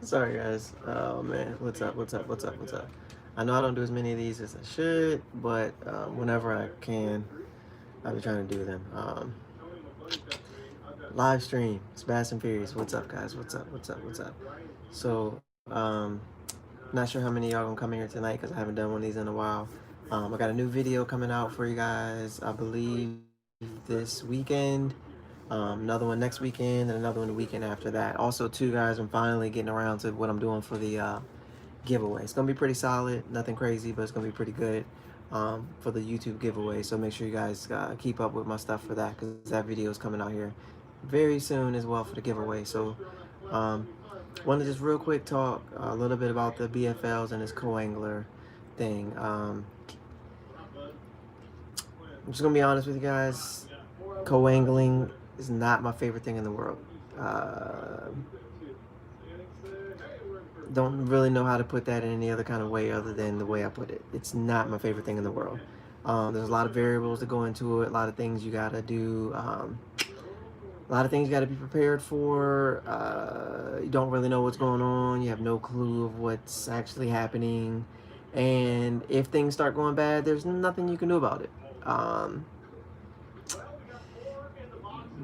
Sorry guys. Oh man, what's up? I know I don't do as many of these as I should, but whenever I can, I've been trying to do them. Live stream, Fast and Furious. What's up, guys? What's up? So, not sure how many of y'all gonna come here tonight because I haven't done one of these in a while. I got a new video coming out for you guys, I believe this weekend. Another one next weekend, and another one the weekend after that. Also, too, guys, I'm finally getting around to what I'm doing for the giveaway. It's gonna be pretty solid, nothing crazy, but it's gonna be pretty good for the YouTube giveaway. So make sure you guys keep up with my stuff for that, because that video is coming out here very soon as well for the giveaway. So want to just real quick talk a little bit about the BFLs and this coangler thing. I'm just gonna be honest with you guys. Coangling is not my favorite thing in the world. Don't really know how to put that in any other kind of way other than the way I put it. It's not my favorite thing in the world. There's a lot of variables that go into it, a lot of things you gotta do, a lot of things you gotta be prepared for. You don't really know what's going on, you have no clue of what's actually happening, and if things start going bad, there's nothing you can do about it.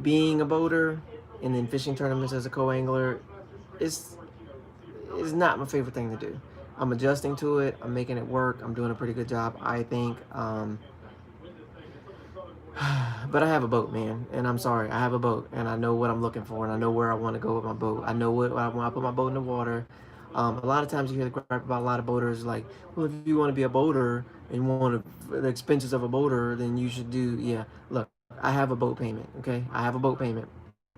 Being a boater and then fishing tournaments as a co-angler is not my favorite thing to do. I'm adjusting to it. I'm making it work. I'm doing a pretty good job, I think. But I have a boat, man, and I'm sorry. I have a boat, and I know what I'm looking for, and I know where I want to go with my boat. I know what I want. I put my boat in the water. A lot of times you hear the crap about a lot of boaters, like, well, if you want to be a boater and want the expenses of a boater, then you should do, yeah. Look, I have a boat payment, okay? I have a boat payment.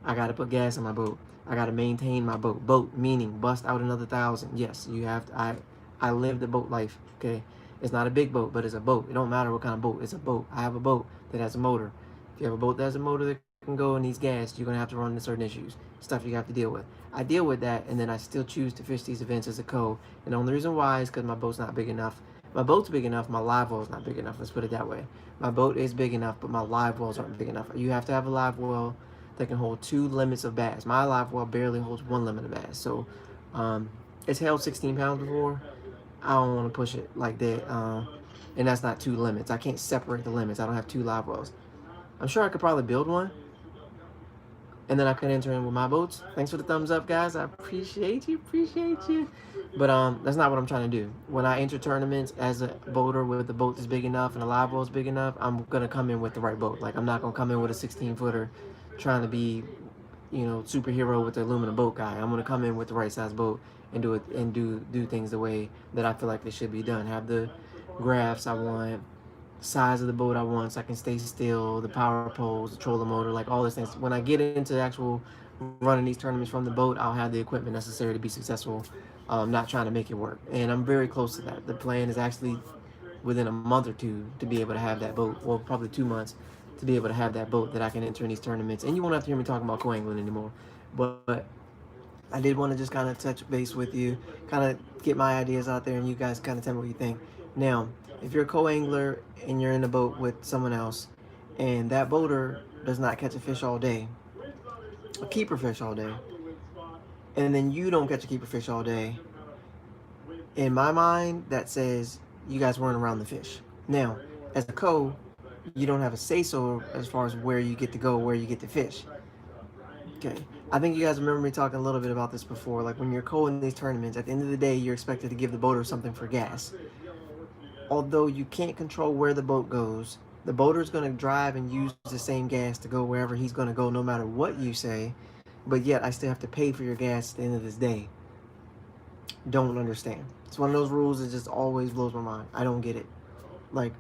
I got to put gas in my boat. I got to maintain my boat. Boat, meaning bust out another 1,000. Yes, you have to. I live the boat life, okay? It's not a big boat, but it's a boat. It don't matter what kind of boat. It's a boat. I have a boat that has a motor. If you have a boat that has a motor that can go and needs gas, you're going to have to run into certain issues, stuff you have to deal with. I deal with that, and then I still choose to fish these events as a co. And the only reason why is because my boat's not big enough. My boat's big enough, my live well is not big enough. Let's put it that way. My boat is big enough, but my live wells aren't big enough. You have to have a live well that can hold 2 limits of bass. My live well barely holds 1 limit of bass. So it's held 16 pounds before. I don't want to push it like that. And that's not 2 limits. I can't separate the limits. I don't have 2 live wells. I'm sure I could probably build one, and then I can enter in with my boats. Thanks for the thumbs up, guys. I appreciate you. But that's not what I'm trying to do. When I enter tournaments as a boater with a boat that's big enough and a live well is big enough, I'm gonna come in with the right boat. Like, I'm not gonna come in with a 16-footer trying to be, superhero with the aluminum boat guy. I'm gonna come in with the right size boat and do it and do things the way that I feel like they should be done. Have the graphs I want, size of the boat I want, so I can stay still, the power poles, the trolling motor, like all those things. When I get into actual running these tournaments from the boat, I'll have the equipment necessary to be successful. Not trying to make it work, and I'm very close to that. The plan is actually within a month or two to be able to have that boat, well, probably 2 months, to be able to have that boat that I can enter in these tournaments. And you won't have to hear me talking about coangling anymore. But I did want to just kind of touch base with you, kind of get my ideas out there, and you guys kind of tell me what you think. Now, if you're a co-angler and you're in a boat with someone else, and that boater does not catch a fish all day, a keeper fish all day, and then you don't catch a keeper fish all day, in my mind, that says you guys weren't around the fish. Now, as a co, you don't have a say-so as far as where you get to go, where you get to fish. Okay, I think you guys remember me talking a little bit about this before. Like, when you're co in these tournaments, at the end of the day, you're expected to give the boater something for gas. Although you can't control where the boat goes, the boater's going to drive and use the same gas to go wherever he's going to go, no matter what you say. But yet, I still have to pay for your gas at the end of this day. Don't understand. It's one of those rules that just always blows my mind. I don't get it. Like,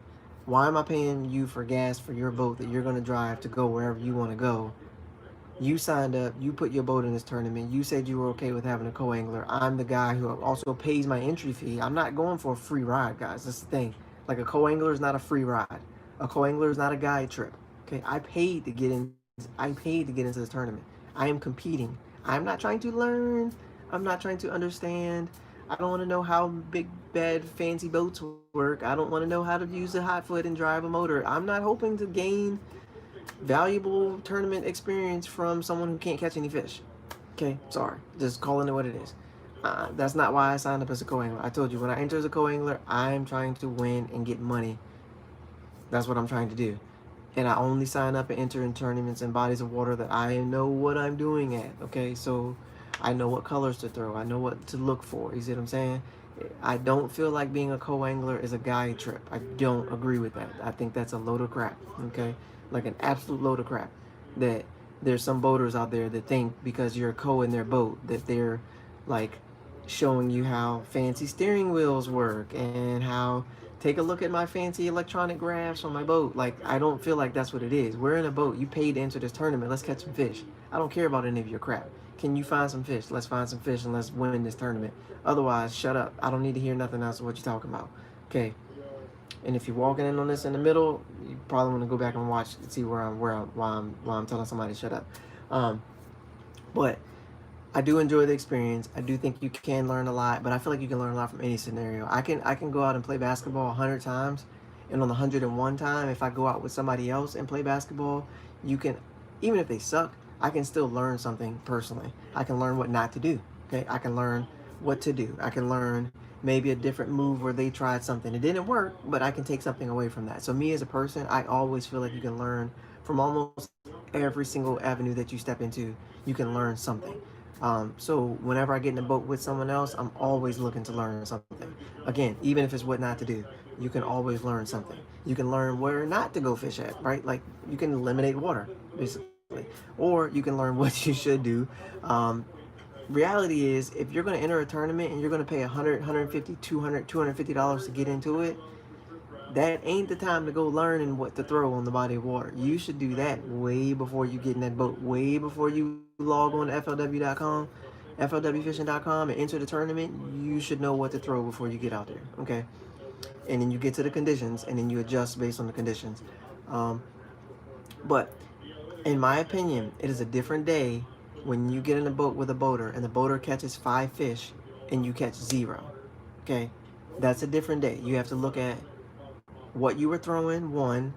why am I paying you for gas for your boat that you're going to drive to go wherever you want to go? You signed up, you put your boat in this tournament, you said you were okay with having a co-angler. I'm the guy who also pays my entry fee. I'm not going for a free ride, guys. That's the thing. Like, a co-angler is not a free ride. A co-angler is not a guide trip. Okay, I paid to get into this tournament. I am competing. I'm not trying to learn. I'm not trying to understand. I don't want to know how big, bad, fancy boats work. I don't want to know how to use a hot foot and drive a motor. I'm not hoping to gain valuable tournament experience from someone who can't catch any fish. Okay, sorry, just calling it what it is. That's not why I signed up as a co-angler. I told you, when I enter as a co-angler, I'm trying to win and get money. That's what I'm trying to do. And I only sign up and enter in tournaments and bodies of water that I know what I'm doing at. Okay, so I know what colors to throw. I know what to look for. You see what I'm saying? I don't feel like being a co-angler is a guide trip. I don't agree with that. I think that's a load of crap. Okay, like an absolute load of crap. That there's some boaters out there that think because you're a co in their boat that they're like showing you how fancy steering wheels work and how take a look at my fancy electronic graphs on my boat. Like, I don't feel like that's what it is. We're in a boat. You paid to enter this tournament. Let's catch some fish. I don't care about any of your crap. Can you find some fish? Let's find some fish and let's win this tournament. Otherwise, shut up. I don't need to hear nothing else of what you're talking about. Okay. And if you're walking in on this in the middle, you probably want to go back and watch and see why I'm telling somebody to shut up. But I do enjoy the experience. I do think you can learn a lot, but I feel like you can learn a lot from any scenario. I can go out and play basketball 100 times, and on the 101 time, if I go out with somebody else and play basketball, you can, even if they suck, I can still learn something personally. I can learn what not to do. Okay, I can learn what to do. I can learn maybe a different move where they tried something. It didn't work, but I can take something away from that. So me as a person, I always feel like you can learn from almost every single avenue that you step into. You can learn something. So whenever I get in a boat with someone else, I'm always looking to learn something. Again, even if it's what not to do, you can always learn something. You can learn where not to go fish at, right? Like you can eliminate water, basically. Or you can learn what you should do. Reality is, if you're going to enter a tournament and you're going to pay 100, 150, 200, $250 to get into it, that ain't the time to go learning what to throw on the body of water. You should do that way before you get in that boat, way before you log on to FLW.com, FLWfishing.com, and enter the tournament. You should know what to throw before you get out there, okay? And then you get to the conditions, and then you adjust based on the conditions. But in my opinion, it is a different day when you get in a boat with a boater and the boater catches 5 fish and you catch 0, okay? That's a different day. You have to look at what you were throwing, 1.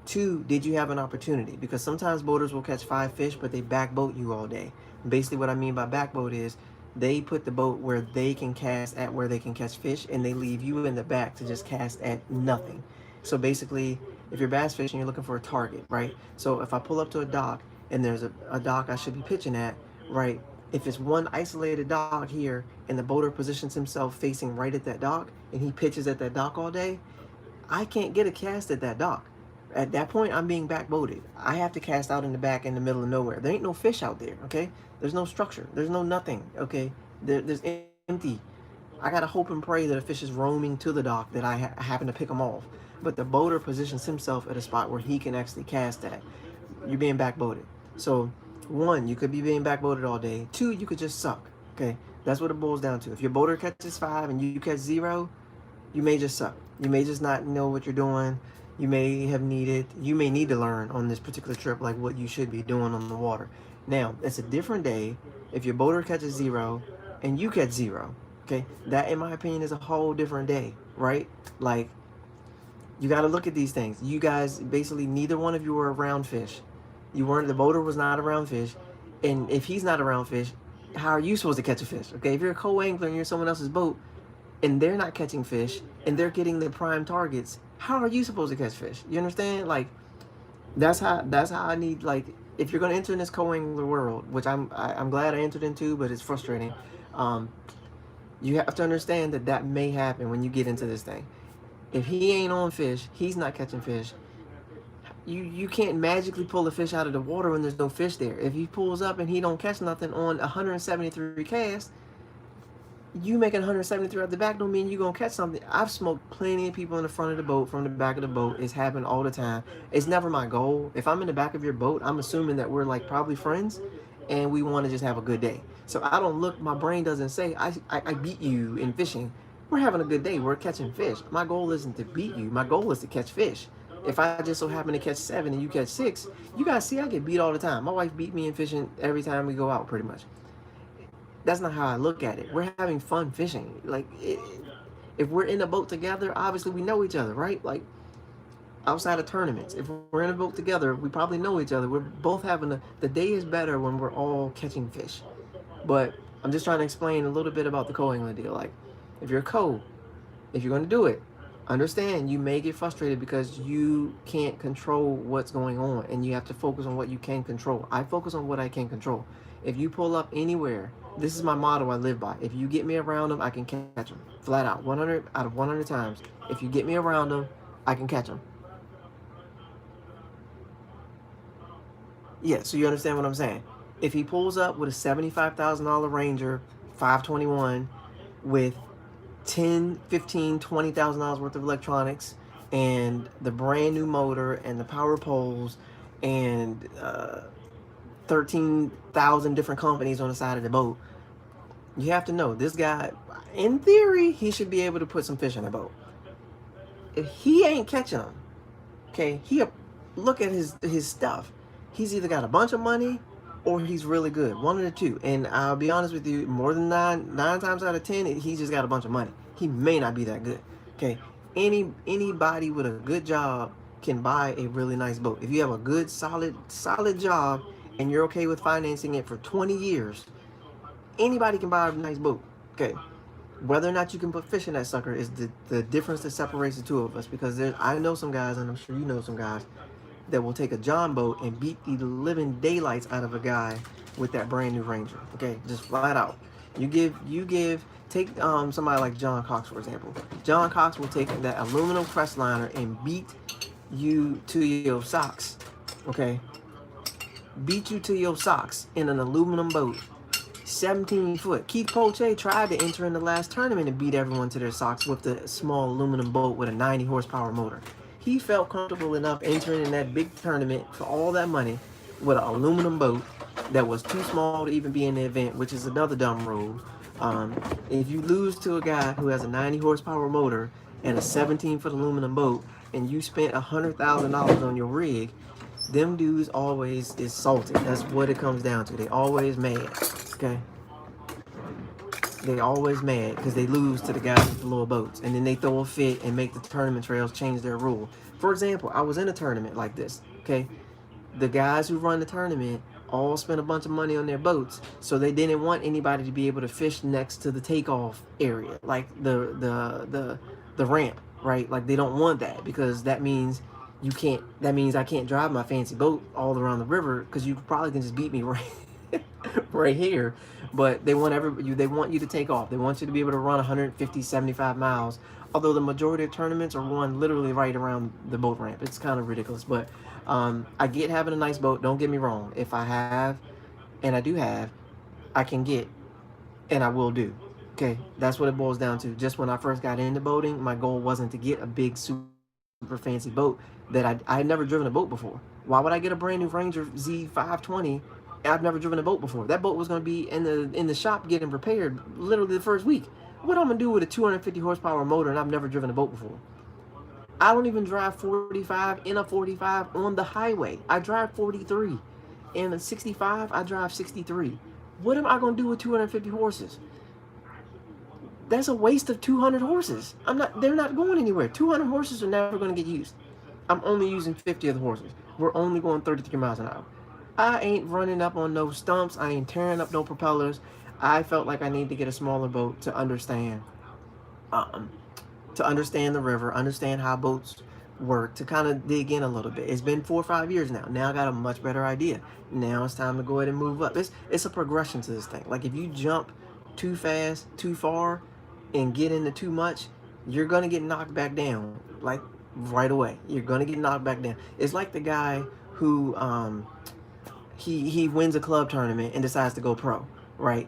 2, did you have an opportunity? Because sometimes boaters will catch 5 fish, but they backboat you all day. Basically, what I mean by backboat is they put the boat where they can cast at where they can catch fish, and they leave you in the back to just cast at nothing. So basically, if you're bass fishing, you're looking for a target, right? So if I pull up to a dock and there's a dock I should be pitching at, right? If it's one isolated dock here and the boater positions himself facing right at that dock and he pitches at that dock all day, I can't get a cast at that dock. At that point, I'm being backboated. I have to cast out in the back in the middle of nowhere. There ain't no fish out there, okay? There's no structure. There's no nothing, okay? There's empty. I gotta hope and pray that a fish is roaming to the dock that I happen to pick him off. But the boater positions himself at a spot where he can actually cast at. You're being backboated. So, 1, you could be being backboated all day. 2, you could just suck, okay? That's what it boils down to. If your boater catches 5 and you catch 0, you may just suck. You may just not know what you're doing. You may need to learn on this particular trip, like what you should be doing on the water. Now, it's a different day if your boater catches 0 and you catch 0. Okay, that in my opinion is a whole different day, right? Like, you got to look at these things. You guys, basically, neither one of you were around fish. The boater was not around fish. And if he's not around fish, how are you supposed to catch a fish? Okay, if you're a co-angler and you're in someone else's boat, and they're not catching fish, and they're getting the prime targets, how are you supposed to catch fish? You understand? Like, that's how I need, like, if you're gonna enter in this co-angler world, which I'm glad I entered into, but it's frustrating. You have to understand that may happen when you get into this thing. If he ain't on fish, he's not catching fish. You can't magically pull a fish out of the water when there's no fish there. If he pulls up and he don't catch nothing on 173 casts, you making 173 out the back don't mean you're going to catch something. I've smoked plenty of people in the front of the boat, from the back of the boat. It's happened all the time. It's never my goal. If I'm in the back of your boat, I'm assuming that we're like probably friends and we want to just have a good day. So I don't look, my brain doesn't say, I beat you in fishing. We're having a good day. We're catching fish. My goal isn't to beat you. My goal is to catch fish. If I just so happen to catch 7 and you catch 6, you guys see I get beat all the time. My wife beat me in fishing every time we go out, pretty much. That's not how I look at it. We're having fun fishing. Like, if we're in a boat together, obviously we know each other, right? Like, outside of tournaments. If we're in a boat together, we probably know each other. We're both having the day is better when we're all catching fish. But I'm just trying to explain a little bit about the coangler deal. Like, if you're a co, if you're going to do it, understand you may get frustrated because you can't control what's going on and you have to focus on what you can control. I focus on what I can control. If you pull up anywhere, this is my motto I live by. If you get me around them, I can catch them. Flat out. 100 out of 100 times. If you get me around them, I can catch them. Yeah, so you understand what I'm saying. If he pulls up with a $75,000 Ranger 521 with 10, 15, $20,000 worth of electronics and the brand new motor and the power poles and 13,000 different companies on the side of the boat, you have to know this guy, in theory, he should be able to put some fish in the boat. If he ain't catching them, okay, look at his stuff. He's either got a bunch of money or he's really good. One of the two. And I'll be honest with you, more than nine times out of 10, he's just got a bunch of money. He may not be that good. Okay. Anybody with a good job can buy a really nice boat. If you have a good, solid job and you're okay with financing it for 20 years, anybody can buy a nice boat. Okay. Whether or not you can put fish in that sucker is the difference that separates the two of us. Because I know some guys, and I'm sure you know some guys, that will take a John boat and beat the living daylights out of a guy with that brand new Ranger. Okay, just flat out. Take somebody like John Cox, for example. John Cox will take that aluminum Crestliner and beat you to your socks. Okay, beat you to your socks in an aluminum boat. 17 foot. Keith Poche tried to enter in the last tournament and beat everyone to their socks with the small aluminum boat with a 90 horsepower motor. He felt comfortable enough entering in that big tournament for all that money with an aluminum boat that was too small to even be in the event, which is another dumb rule. If you lose to a guy who has a 90 horsepower motor and a 17-foot aluminum boat and you spent $100,000 on your rig, them dudes always is salty. That's what it comes down to. They always mad. Okay? They always mad because they lose to the guys with the little boats. And then they throw a fit and make the tournament trails change their rule. For example, I was in a tournament like this. Okay? The guys who run the tournament all spent a bunch of money on their boats. So they didn't want anybody to be able to fish next to the takeoff area. Like the ramp. Right? Like they don't want that because that means that means I can't drive my fancy boat all around the river because you probably can just beat me right here. But they want you to take off. They want you to be able to run 150, 75 miles. Although the majority of tournaments are run literally right around the boat ramp. It's kind of ridiculous. But I get having a nice boat. Don't get me wrong. If I have, and I do have, I can get, and I will do. Okay, that's what it boils down to. Just when I first got into boating, my goal wasn't to get a big super fancy boat that I had never driven a boat before. Why would I get a brand new Ranger Z520? I've never driven a boat before. That boat was going to be in the shop getting repaired literally the first week. What I'm going to do with a 250 horsepower motor and I've never driven a boat before? I don't even drive 45 in a 45 on the highway. I drive 43. In a 65, I drive 63. What am I going to do with 250 horses? That's a waste of 200 horses. They're not going anywhere. 200 horses are never going to get used. I'm only using 50 of the horses. We're only going 33 miles an hour. I ain't running up on no stumps. I ain't tearing up no propellers. I felt like I need to get a smaller boat to understand the river, understand how boats work, to kind of dig in a little bit. It's been 4 or 5 years now. Now I got a much better idea. Now it's time to go ahead and move up. It's a progression to this thing. Like if you jump too fast, too far, and get into too much, you're gonna get knocked back down. Like right away. You're gonna get knocked back down. It's like the guy who he wins a club tournament and decides to go pro, right?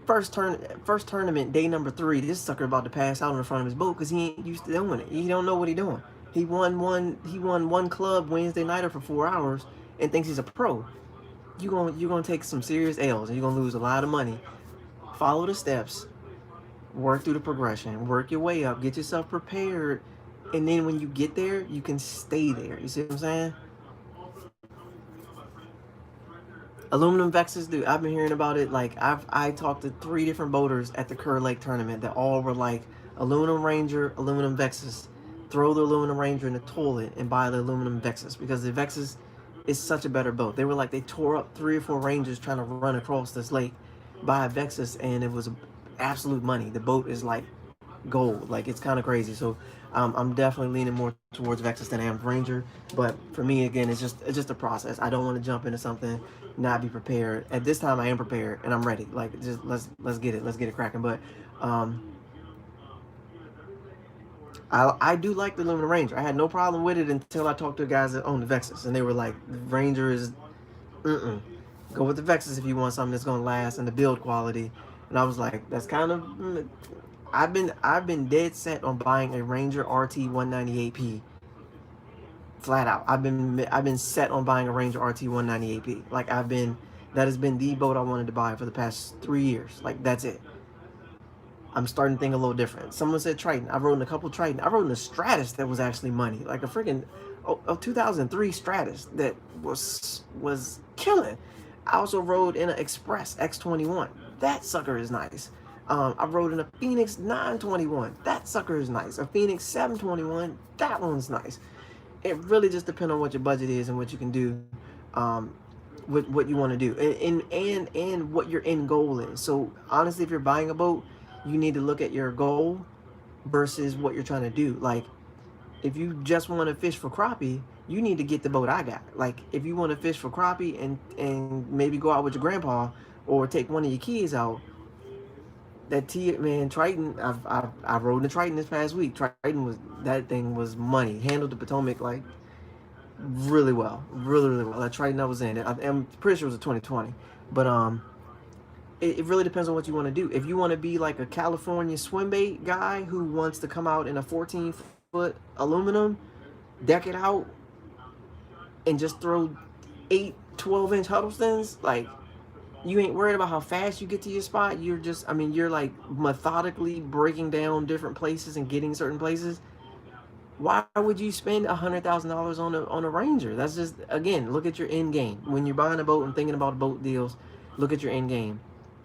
First tournament, day number 3, this sucker about to pass out in front of his boat because he ain't used to doing it. He don't know what he's doing. He won one club Wednesday nighter for 4 hours and thinks he's a pro. You're gonna take some serious L's and you're gonna lose a lot of money. Follow the steps, work through the progression, work your way up, get yourself prepared, and then when you get there, you can stay there. You see what I'm saying? Aluminum Vexes, dude, I've been hearing about it. Like I talked to 3 different boaters at the Kerr Lake tournament that all were like aluminum Ranger, aluminum Vexes. throw the aluminum Ranger in the toilet and buy the aluminum Vexus, because the Vexus is such a better boat. They were like, they tore up 3 or 4 Rangers trying to run across this lake, buy a Vexus, and it was absolute money. The boat is like gold. Like, it's kind of crazy. So I'm definitely leaning more towards Vexus than I am Ranger. But for me, again, it's just a process. I don't want to jump into something, not be prepared. At this time, I am prepared and I'm ready. Like, just let's get it cracking. But I do like the aluminum Ranger. I had no problem with it until I talked to the guys that own the Vexus, and they were like, the Ranger is go with the Vexus if you want something that's gonna last and the build quality. And I was like, that's kind of I've been dead set on buying a Ranger RT 198P. Flat out. I've been set on buying a Ranger RT 198P. Like, that has been the boat I wanted to buy for the past 3 years. Like, that's it. I'm starting to think a little different. Someone said Triton. I rode in a couple Triton. I rode in a Stratus that was actually money, like a freaking 2003 Stratus that was killing. I also rode in an Express X21. That sucker is nice. I rode in a Phoenix 921. That sucker is nice. A Phoenix 721. That one's nice. It really just depends on what your budget is and what you can do. With what you want to do, and what your end goal is. So honestly, if you're buying a boat, you need to look at your goal versus what you're trying to do. Like, if you just want to fish for crappie, you need to get the boat I got. Like, if you want to fish for crappie and maybe go out with your grandpa or take one of your kids out, Triton. I rode the Triton this past week. That thing was money. Handled the Potomac like really well, really well. That Triton I was in, I'm pretty sure it was a 2020, but it really depends on what you want to do. If you want to be like a California swim bait guy who wants to come out in a 14-foot aluminum, deck it out, and just throw 8 12-inch Huddlestons, like, you ain't worried about how fast you get to your spot. You're like methodically breaking down different places and getting certain places. Why would you spend $100,000 on a Ranger? That's just, again, look at your end game. When you're buying a boat and thinking about boat deals, look at your end game.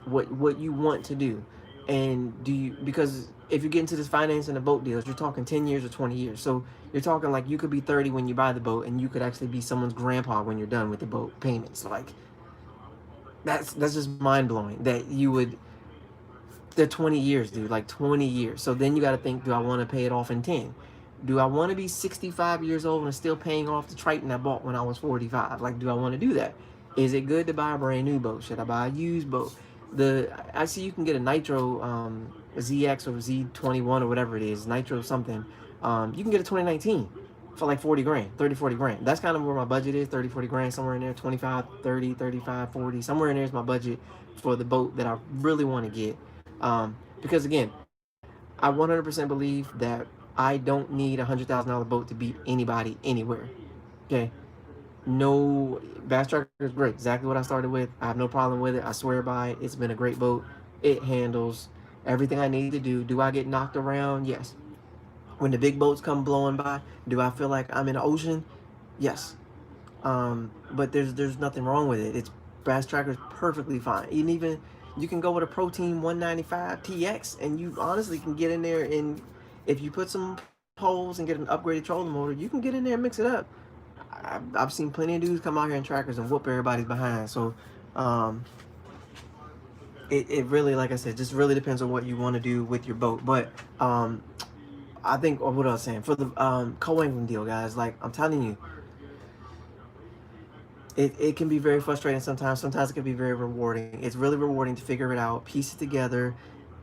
What you want to do, and because if you get into this financing of boat deals, you're talking 10 years or 20 years. So you're talking like you could be 30 when you buy the boat, and you could actually be someone's grandpa when you're done with the boat payments. Like, that's just mind blowing that you would. They're 20 years, dude. Like, 20 years. So then you got to think, do I want to pay it off in 10? Do I want to be 65 years old and still paying off the Triton I bought when I was 45? Like, do I want to do that? Is it good to buy a brand new boat? Should I buy a used boat? I see you can get a Nitro ZX or Z21 or whatever it is, Nitro something. You can get a 2019 for like 40 grand, 30, 40 grand. That's kind of where my budget is, 30, 40 grand, somewhere in there, 25, 30, 35, 40, somewhere in there is my budget for the boat that I really want to get. Because again, I 100% believe that I don't need a $100,000 boat to beat anybody anywhere. Okay, no, Bass Tracker is great. Exactly what I started with. I have no problem with it. I swear by it. It's been a great boat. It handles everything I need to do. Do I get knocked around? Yes. When the big boats come blowing by, do I feel like I'm in the ocean? Yes. But there's nothing wrong with it. It's Bass Tracker is perfectly fine. Even you can go with a Protein 195 TX, and you honestly can get in there, and if you put some poles and get an upgraded trolling motor, you can get in there and mix it up. I've seen plenty of dudes come out here in trackers and whoop everybody's behind. So it really, like I said, just really depends on what you want to do with your boat. But I think, or what I was saying, for the co-angling deal, guys, like, I'm telling you, it can be very frustrating sometimes. Sometimes it can be very rewarding. It's really rewarding to figure it out, piece it together,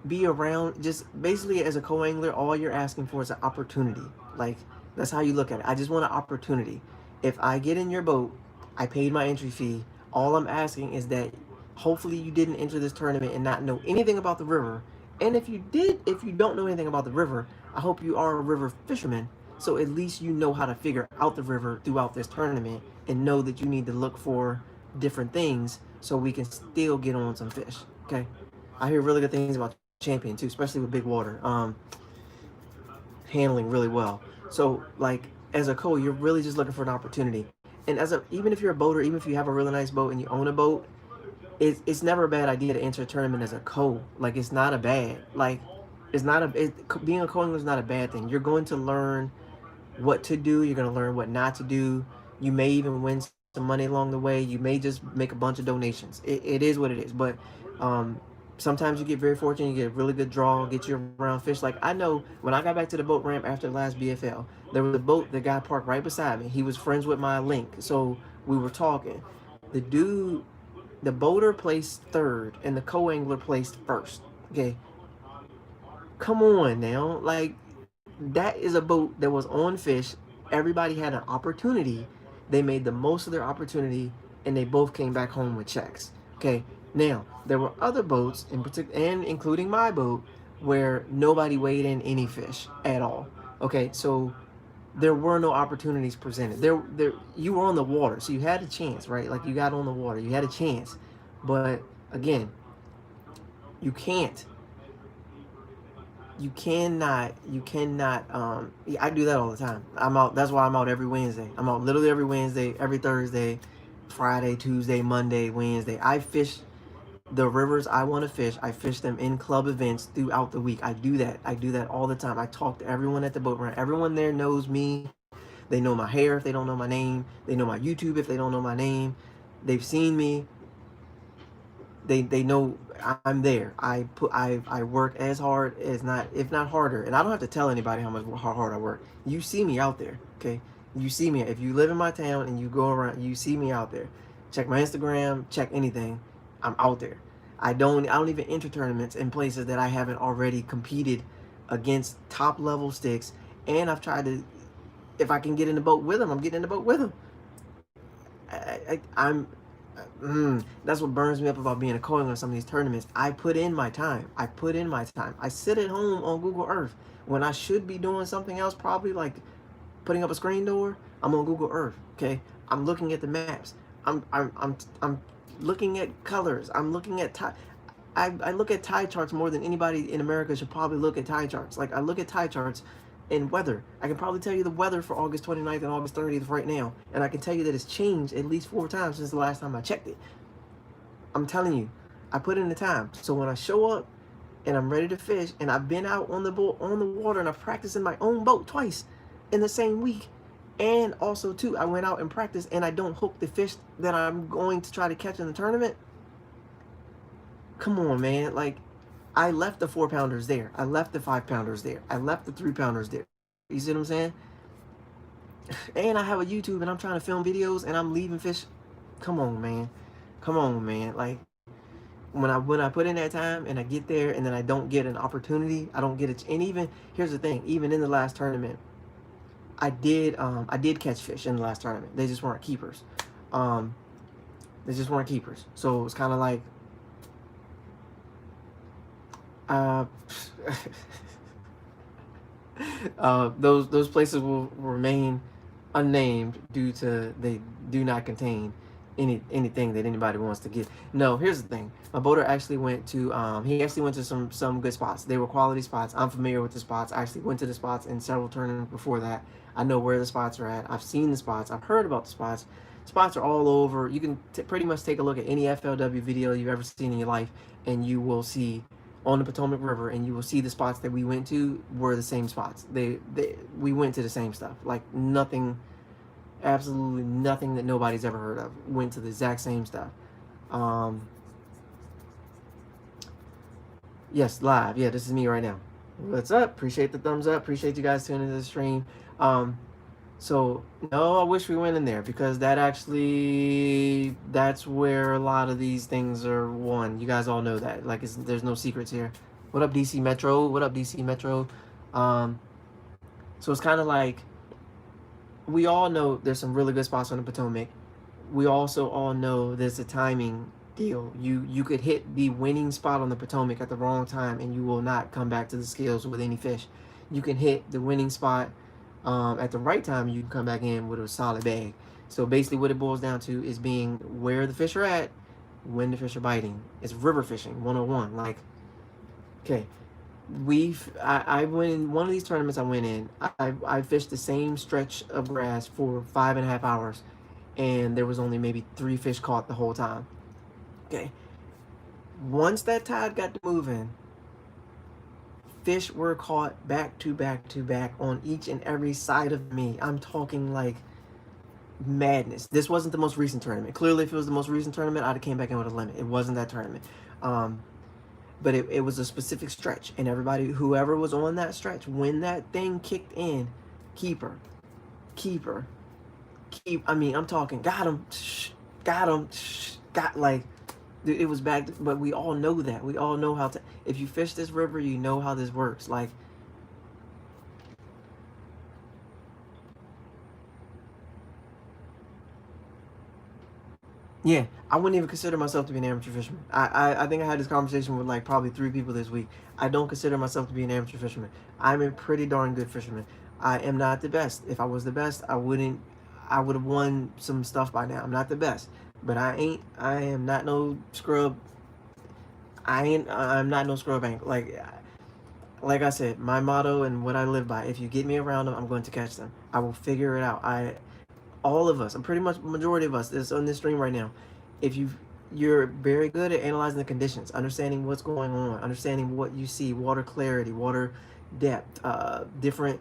be around. Just basically, as a co-angler, all you're asking for is an opportunity. Like, that's how you look at it. I just want an opportunity. If I get in your boat, I paid my entry fee. All I'm asking is that hopefully you didn't enter this tournament and not know anything about the river. And if you don't know anything about the river, I hope you are a river fisherman. So at least you know how to figure out the river throughout this tournament and know that you need to look for different things so we can still get on some fish. Okay? I hear really good things about Champion too, especially with big water. Handling really well. So, like, as a co, you're really just looking for an opportunity. And even if you're a boater, even if you have a really nice boat and you own a boat, it's never a bad idea to enter a tournament as a co. Like, it's not a bad, like, it's not a, being a co-angler is not a bad thing. You're going to learn what to do. You're gonna learn what not to do. You may even win some money along the way. You may just make a bunch of donations. It is what it is. But um, sometimes you get very fortunate. You get a really good draw, get you around fish. Like I know when I got back to the boat ramp after the last BFL, there was a boat, the guy parked right beside me. He was friends with my link, so we were talking. The dude, the boater placed third, and the co-angler placed first. Okay, come on now, like that is a boat that was on fish. Everybody had an opportunity. They made the most of their opportunity, and they both came back home with checks. Okay, now there were other boats in particular, and including my boat, where nobody weighed in any fish at all. Okay, so there were no opportunities presented. There, you were on the water, so you had a chance, right? Like you got on the water, you had a chance, but again, you can't you cannot I do that all the time. I'm out, that's why I'm out every Wednesday. I'm out literally every Wednesday, every Thursday, Friday, Tuesday, Monday, Wednesday. I fish the rivers I want to fish. I fish them in club events throughout the week. I do that all the time. I talk to everyone at the boat ramp. Everyone there knows me. They know my hair if they don't know my name. They know my YouTube if they don't know my name. They've seen me. They know I'm there. I work as hard as not, if not harder, and I don't have to tell anybody how hard I work. You see me out there, okay? You see me if you live in my town and you go around. You see me out there. Check my Instagram. Check anything. I'm out there. I don't even enter tournaments in places that I haven't already competed against top level sticks. And I've tried to, if I can get in the boat with them, I'm getting in the boat with them. I'm that's what burns me up about being a co-angler in some of these tournaments. I put in my time. I put in my time. I sit at home on Google Earth when I should be doing something else, probably like putting up a screen door. I'm on Google Earth. Okay, I'm looking at the maps. I'm looking at colors. I'm looking at I look at tide charts more than anybody in America should probably look at tide charts. Like I look at tide charts and weather. I can probably tell you the weather for August 29th and August 30th right now. And I can tell you that it's changed at least 4 times since the last time I checked it. I'm telling you, I put in the time. So when I show up and I'm ready to fish, and I've been out on the boat, on the water, and I've practiced in my own boat twice in the same week. And also too, I went out and practiced and I don't hook the fish that I'm going to try to catch in the tournament. Come on, man. Like, I left the 4-pounders there. I left the 5-pounders there. I left the 3-pounders there. You see what I'm saying? And I have a YouTube and I'm trying to film videos and I'm leaving fish. Come on, man. Come on, man. Like, when I put in that time and I get there and then I don't get an opportunity, I don't get it. And even, here's the thing, even in the last tournament, I did catch fish in the last tournament. They just weren't keepers. They just weren't keepers. So it's kind of like, uh, those places will remain unnamed due to they do not contain anything that anybody wants to get. No, here's the thing. My boater actually went to he actually went to some good spots. They were quality spots. I'm familiar with the spots. I actually went to the spots in several tournaments before that. I know where the spots are at. I've seen the spots. I've heard about the spots. Spots are all over. You can pretty much take a look at any FLW video you've ever seen in your life, and you will see on the Potomac River, and you will see the spots that we went to were the same spots. We went to the same stuff. Like nothing, absolutely nothing that nobody's ever heard of. Went to the exact same stuff. Yes, live. Yeah, this is me right now. What's up? Appreciate the thumbs up. Appreciate you guys tuning into the stream. So no, I wish we went in there because that's where a lot of these things are won. You guys all know that. Like, there's no secrets here. What up, DC Metro? What up, DC Metro? So it's kind of like, we all know there's some really good spots on the Potomac. We also all know there's a timing deal. You could hit the winning spot on the Potomac at the wrong time and you will not come back to the scales with any fish. You can hit the winning spot at the right time, you can come back in with a solid bag. So basically what it boils down to is being where the fish are at, when the fish are biting. It's river fishing 101. Like, okay, I went in one of these tournaments. I went in, I fished the same stretch of grass for 5.5 hours, and there was only maybe 3 fish caught the whole time. Okay, once that tide got to moving, Fish were caught back to back to back on each and every side of me. I'm talking like madness. This wasn't the most recent tournament. Clearly, if it was the most recent tournament, I'd have came back in with a limit. It wasn't that tournament. But it was a specific stretch, and everybody, whoever was on that stretch, when that thing kicked in, keeper, keeper, I mean, I'm talking, got him, got him, got, like, it was back, but we all know that. We all know how to, if you fish this river, you know how this works. Like, yeah, I wouldn't even consider myself to be an amateur fisherman. I think I had this conversation with like probably 3 people this week. I don't consider myself to be an amateur fisherman. I'm a pretty darn good fisherman. I am not the best. If I was the best, I would have won some stuff by now. I'm not the best, but I am not no scrub. I'm not no scrub angler. Like I said, my motto and what I live by, if you get me around them, I'm going to catch them. I will figure it out. All of us, I'm pretty much majority of us that's on this stream right now, if you're very good at analyzing the conditions, understanding what's going on, understanding what you see, water clarity, water depth, different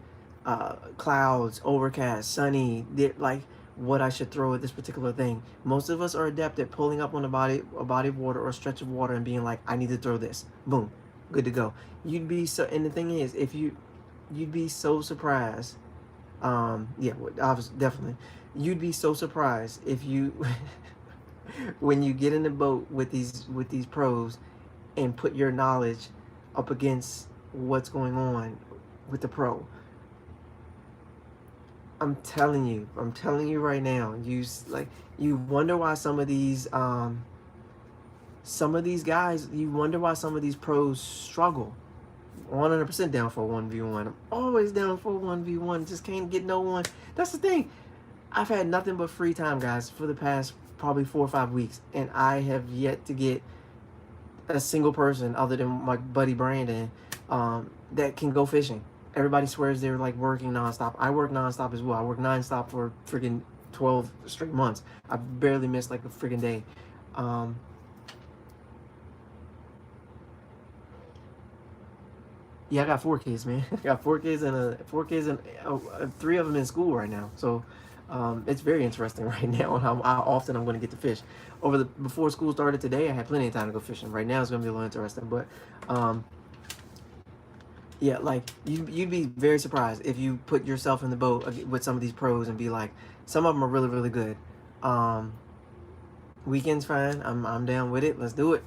clouds, overcast, sunny, like what I should throw at this particular thing. Most of us are adept at pulling up on a body of water or a stretch of water and being like, I need to throw this. Boom, good to go. You'd be so, and the thing is, you'd be so surprised. Yeah, obviously, definitely. You'd be so surprised if you, when you get in the boat with these pros, and put your knowledge up against what's going on with the pro. I'm telling you right now. You wonder why some of these guys. You wonder why some of these pros struggle. 100% down for 1v1. I'm always down for 1v1. Just can't get no one. That's the thing. I've had nothing but free time, guys, for the past probably 4 or 5 weeks, and I have yet to get a single person other than my buddy Brandon that can go fishing. Everybody swears they're like working nonstop. I work nonstop as well. I work nonstop for freaking 12 straight months. I barely missed like a freaking day. Yeah, I got 4 kids, man. I got 4 kids and 3 of them in school right now. So it's very interesting right now on how often I'm going to get to fish. Before school started today, I had plenty of time to go fishing. Right now, it's going to be a little interesting, but yeah, like you'd be very surprised if you put yourself in the boat with some of these pros and be like, some of them are really, really good. Weekend's fine. I'm down with it. Let's do it.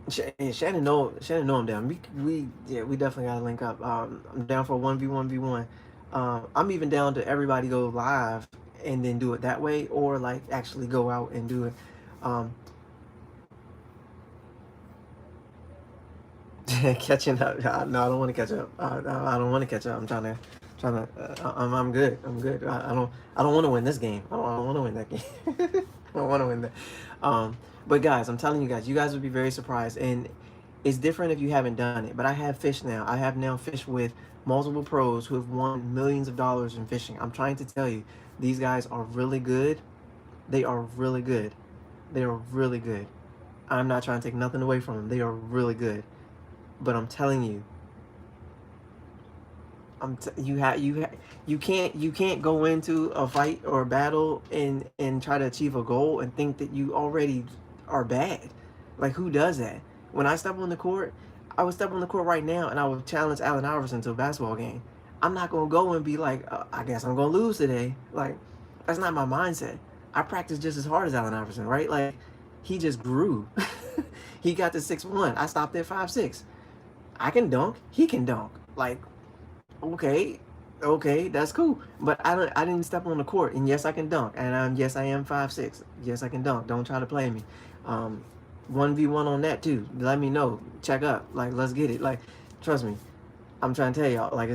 Shannon know I'm down. We definitely gotta link up. I'm down for 1v1v1. I'm even down to everybody go live and then do it that way, or like actually go out and do it. Catching up. No, I don't want to catch up. I don't want to catch up. I'm trying to. I'm good. I don't want to win this game. I don't want to win that game. I don't want to win that. But guys, I'm telling you guys would be very surprised, and it's different if you haven't done it. But I have fished now. I have now fished with multiple pros who have won millions of dollars in fishing. I'm trying to tell you, these guys are really good. They are really good. They are really good. I'm not trying to take nothing away from them. They are really good. But I'm telling you, you can't go into a fight or a battle and try to achieve a goal and think that you already are bad. Like, who does that? When I step on the court, I would step on the court right now and I would challenge Allen Iverson to a basketball game. I'm not gonna go and be like, I guess I'm gonna lose today. Like, that's not my mindset. I practice just as hard as Allen Iverson, right? Like, he just grew. He got to 6'1". I stopped at 5'6". I can dunk. He can dunk. Like, okay, that's cool. But I didn't step on the court. And yes, I can dunk. And yes, I am 5'6". Yes, I can dunk. Don't try to play me. 1v1 on that too. Let me know. Check up. Like, let's get it. Like, trust me. I'm trying to tell y'all. Like,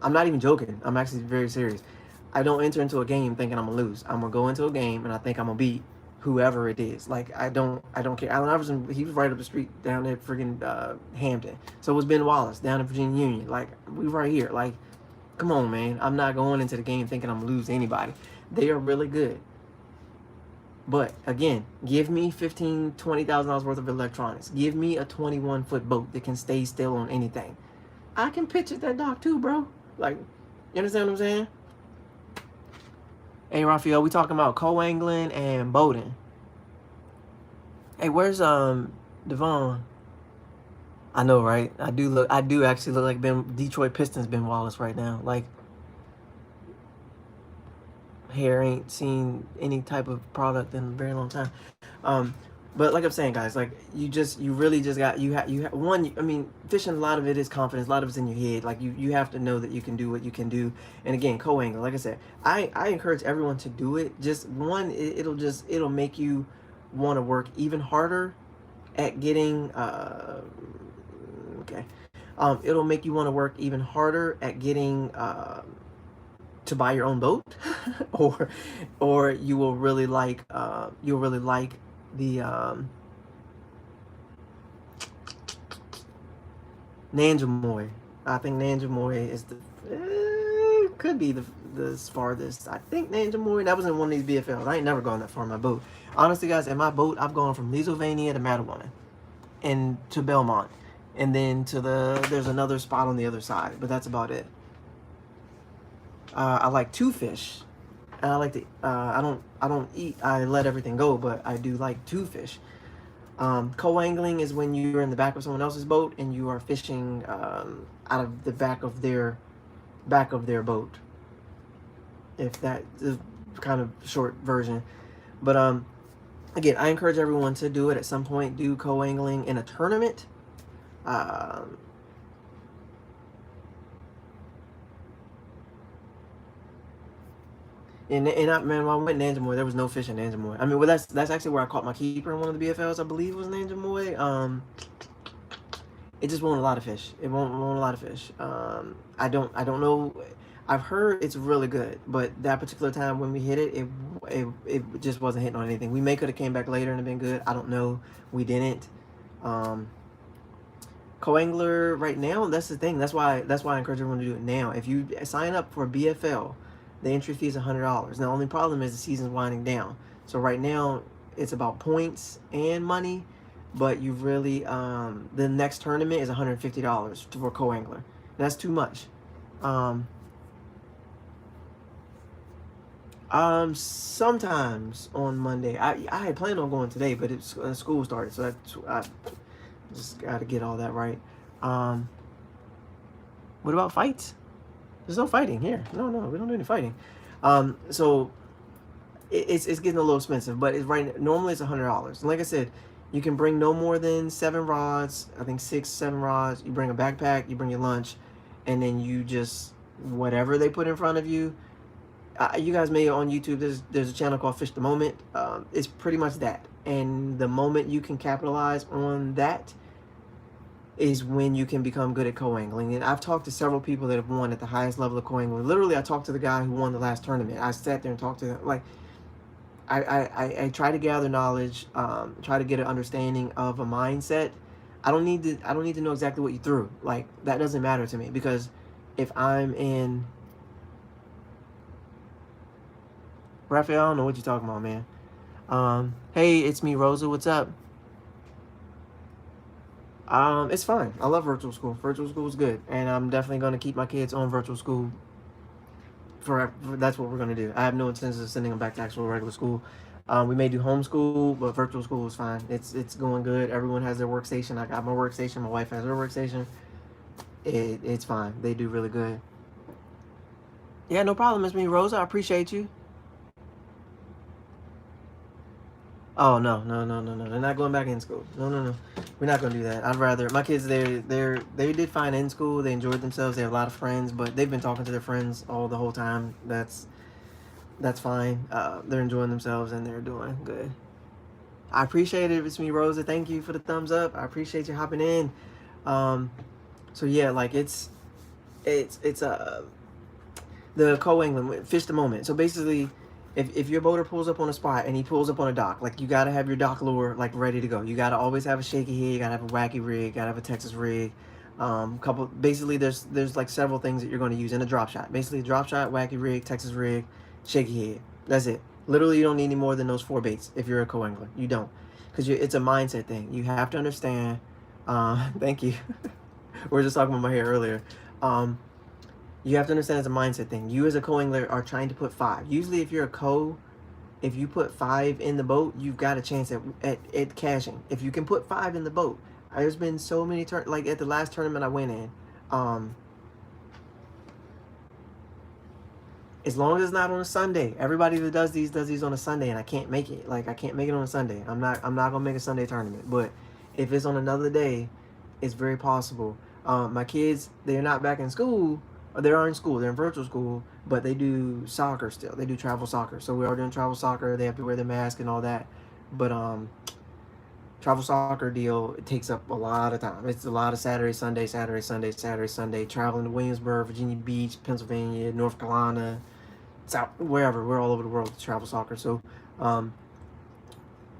I'm not even joking. I'm actually very serious. I don't enter into a game thinking I'm gonna lose. I'm gonna go into a game and I think I'm gonna beat whoever it is. Like, I don't care. Allen Iverson, he was right up the street down at friggin' Hampton. So was Ben Wallace down in Virginia Union. Like, we right here. Like, come on, man. I'm not going into the game thinking I'm gonna lose anybody. They are really good. But again, give me $15,000-$20,000 worth of electronics. Give me a 21-foot boat that can stay still on anything. I can pitch at that dock too, bro. Like, you understand what I'm saying? Hey, Raphael, we talking about coangling and boating. Hey, where's Devon? I know, right? I do actually look like Detroit Pistons Ben Wallace right now. Like, hair ain't seen any type of product in a very long time. But like I'm saying, guys, like you really just got one. I mean, fishing, a lot of it is confidence. A lot of it's in your head. Like you have to know that you can do what you can do. And again, co-angler, like I said, I encourage everyone to do it. Just one, it'll make you want to work even harder at getting okay. It'll make you want to work even harder at getting to buy your own boat, or you'll really like the Nanjamoy. I think Nanjamoy is could be the farthest. I think Nanjamoy, that was in one of these BFLs. I ain't never gone that far in my boat. Honestly, guys, in my boat, I've gone from Leesylvania to Mattawanna and to Belmont, and then there's another spot on the other side, but that's about it. I like to fish. And I like to. I don't eat. I let everything go, but I do like to fish. Co-angling is when you're in the back of someone else's boat and you are fishing out of the back of their boat. If that is kind of short version, but again, I encourage everyone to do it at some point. Do co-angling in a tournament. And man, when I went Nanjamoy, there was no fish in Nanjamoy. I mean, well, that's actually where I caught my keeper in one of the BFLs. I believe was Nanjamoy. It just won't a lot of fish. It won't a lot of fish. I don't know. I've heard it's really good, but that particular time when we hit it, it just wasn't hitting on anything. We may could have came back later and have been good. I don't know. We didn't. Co-angler right now, that's the thing. That's why I encourage everyone to do it now. If you sign up for BFL, the entry fee is $100. Now, the only problem is the season's winding down. So right now, it's about points and money, but you really, the next tournament is $150 for co-angler. That's too much. Sometimes on Monday, I had planned on going today, but it's school started, so I just got to get all that right. What about fights? There's no fighting here. No, we don't do any fighting. So it's getting a little expensive, but normally it's $100. And like I said, you can bring no more than 7 rods. I think 6, 7 rods. You bring a backpack, you bring your lunch, and then you just whatever they put in front of you. You guys may on YouTube. There's a channel called Fish the Moment. It's pretty much that, and the moment you can capitalize on that is when you can become good at co-angling. And I've talked to several people that have won at the highest level of co-angling. Literally, I talked to the guy who won the last tournament. I sat there and talked to him. Like, I try to gather knowledge, try to get an understanding of a mindset. I don't need to know exactly what you threw. Like, that doesn't matter to me, because if I'm in Raphael, I don't know what you're talking about, man. Hey, it's me, Rosa. What's up? It's fine. I love virtual school. Virtual school is good, and I'm definitely going to keep my kids on virtual school. That's what we're going to do. I have no intentions of sending them back to actual regular school. We may do homeschool, but virtual school is fine. It's going good. Everyone has their workstation. I got my workstation. My wife has her workstation. It's fine. They do really good. Yeah, no problem. It's me, Rosa. I appreciate you. Oh no. They're not going back in school. No. We're not gonna do that. I'd rather my kids. They did fine in school. They enjoyed themselves. They have a lot of friends, but they've been talking to their friends the whole time. That's fine. They're enjoying themselves and they're doing good. I appreciate it. It's me, Rosa. Thank you for the thumbs up. I appreciate you hopping in. So yeah, like it's the co-angling, Fish the Moment. So basically, if your boater pulls up on a spot and he pulls up on a dock, like, you gotta have your dock lure like ready to go. You gotta always have a shaky head. You gotta have a wacky rig. You gotta have a Texas rig. Basically, there's like several things that you're going to use in a drop shot. Basically, drop shot, wacky rig, Texas rig, shaky head. That's it. Literally, you don't need any more than those 4 baits if you're a coangler. You don't, because it's a mindset thing. You have to understand. Thank you. We were just talking about my hair earlier. Um, you have to understand it's a mindset thing. You as a coangler are trying to put 5. Usually, if you're a if you put 5 in the boat, you've got a chance at cashing. If you can put 5 in the boat, there's been so many like at the last tournament I went in. As long as it's not on a Sunday. Everybody that does these on a Sunday, and I can't make it. Like, I can't make it on a Sunday. I'm not gonna make a Sunday tournament. But if it's on another day, it's very possible. My kids, they're not back in school. Or they are in school. They're in virtual school, but they do soccer still. They do travel soccer. So we are doing travel soccer. They have to wear their mask and all that. But travel soccer deal, it takes up a lot of time. It's a lot of Saturday, Sunday, Saturday, Sunday, Saturday, Sunday, traveling to Williamsburg, Virginia Beach, Pennsylvania, North Carolina, South, wherever. We're all over the world to travel soccer. So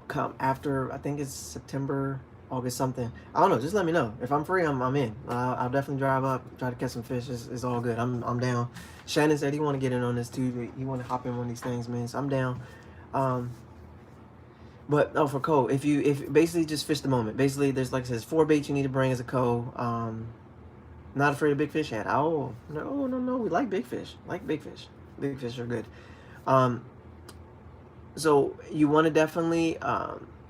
come after, I think it's September, August something. I don't know. Just let me know. If I'm free, I'm in. I'll definitely drive up, try to catch some fish. It's all good. I'm down. Shannon said he want to get in on this too. He want to hop in one of these things, man. So I'm down. But for co, if basically just fish the moment. Basically, there's, like I said, 4 baits you need to bring as a co. Not afraid of big fish yet. Oh no. We like big fish. Like big fish. Big fish are good. So you want to definitely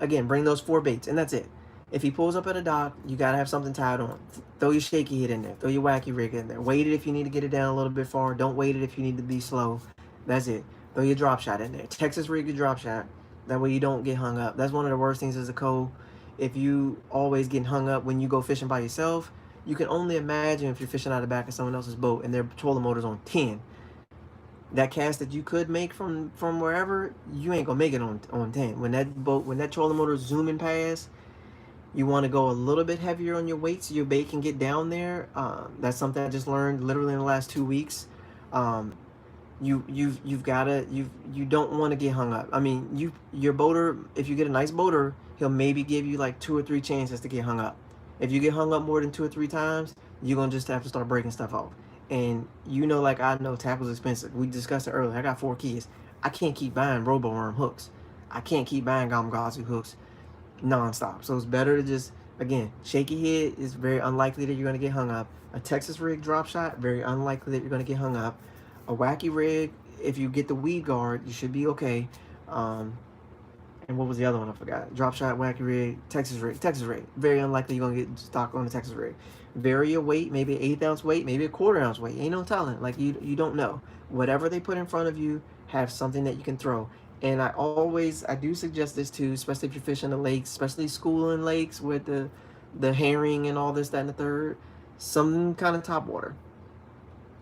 again bring those 4 baits, and that's it. If he pulls up at a dock, you gotta have something tied on. Throw your shaky hit in there. Throw your wacky rig in there. Wait it if you need to get it down a little bit far. Don't wait it if you need to be slow. That's it. Throw your drop shot in there. Texas rig your drop shot. That way you don't get hung up. That's one of the worst things as a co. If you always getting hung up when you go fishing by yourself, you can only imagine if you're fishing out of the back of someone else's boat and their trolling motor's on 10. That cast that you could make from wherever, you ain't gonna make it on 10. When that trolling motor's zooming past, you want to go a little bit heavier on your weight so your bait can get down there. That's something I just learned literally in the last 2 weeks. You don't want to get hung up. I mean, your boater, if you get a nice boater, he'll maybe give you like 2 or 3 chances to get hung up. If you get hung up more than 2 or 3 times, you're gonna just have to start breaking stuff off. And like I know tackle's expensive. We discussed it earlier. I got 4 kids. I can't keep buying robo-worm hooks. I can't keep buying Gamgazu hooks non-stop. So it's better to just, again, shaky head is very unlikely that you're going to get hung up. A Texas rig drop shot, very unlikely that you're going to get hung up. A wacky rig, if you get the weed guard, you should be okay. And what was the other one? I forgot. Drop shot, wacky rig, Texas rig. Very unlikely you're going to get stuck on the Texas rig. Vary your weight, maybe an 1/8 ounce weight, maybe a 1/4 ounce weight. Ain't no telling. Like, you don't know. Whatever they put in front of you, have something that you can throw. And I do suggest this too, especially if you're fishing the lakes, especially schooling lakes with the herring and all this, that, and the third. Some kind of top water.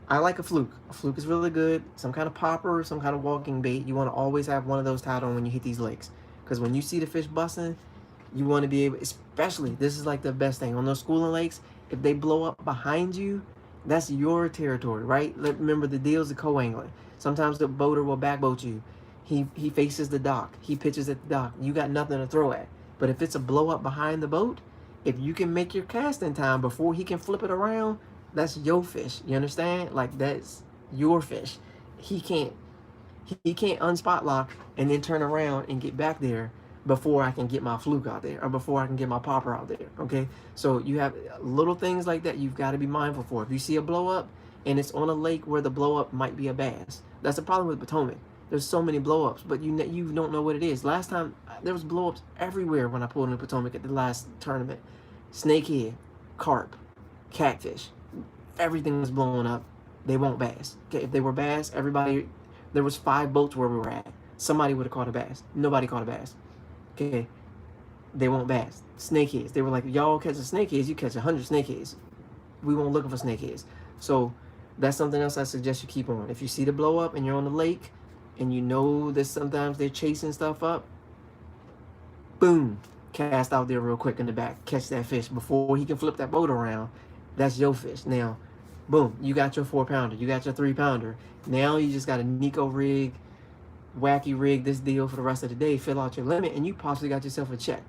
I like a fluke. A fluke is really good. Some kind of popper, some kind of walking bait. You want to always have one of those tied on when you hit these lakes. Because when you see the fish busting, you want to be able, especially, this is like the best thing. On those schooling lakes, if they blow up behind you, that's your territory, right? Remember, the deal's the co-angler. Sometimes the boater will backboat you. He faces the dock. He pitches at the dock. You got nothing to throw at. But if it's a blow up behind the boat, if you can make your cast in time before he can flip it around, that's your fish. You understand? Like, that's your fish. He can't unspot lock and then turn around and get back there before I can get my fluke out there or before I can get my popper out there. Okay? So you have little things like that you've got to be mindful for. If you see a blow up and it's on a lake where the blow up might be a bass, that's the problem with Potomac. There's so many blow-ups, but you don't know what it is. Last time, there was blow-ups everywhere when I pulled in the Potomac at the last tournament. Snakehead, carp, catfish, everything was blowing up. They won't bass. Okay, if they were bass, there was 5 boats where we were at. Somebody would have caught a bass. Nobody caught a bass. Okay, they won't bass. Snakeheads, they were like, y'all catch a snakeheads, you catch 100 snakeheads. We won't looking for snakeheads. So that's something else I suggest you keep on. If you see the blow-up and you're on the lake, and you know that sometimes they're chasing stuff up, boom, cast out there real quick in the back, catch that fish before he can flip that boat around. That's your fish. Now, boom, you got your 4-pounder, you got your 3-pounder. Now you just got a Nico rig, wacky rig, this deal for the rest of the day, fill out your limit, and you possibly got yourself a check.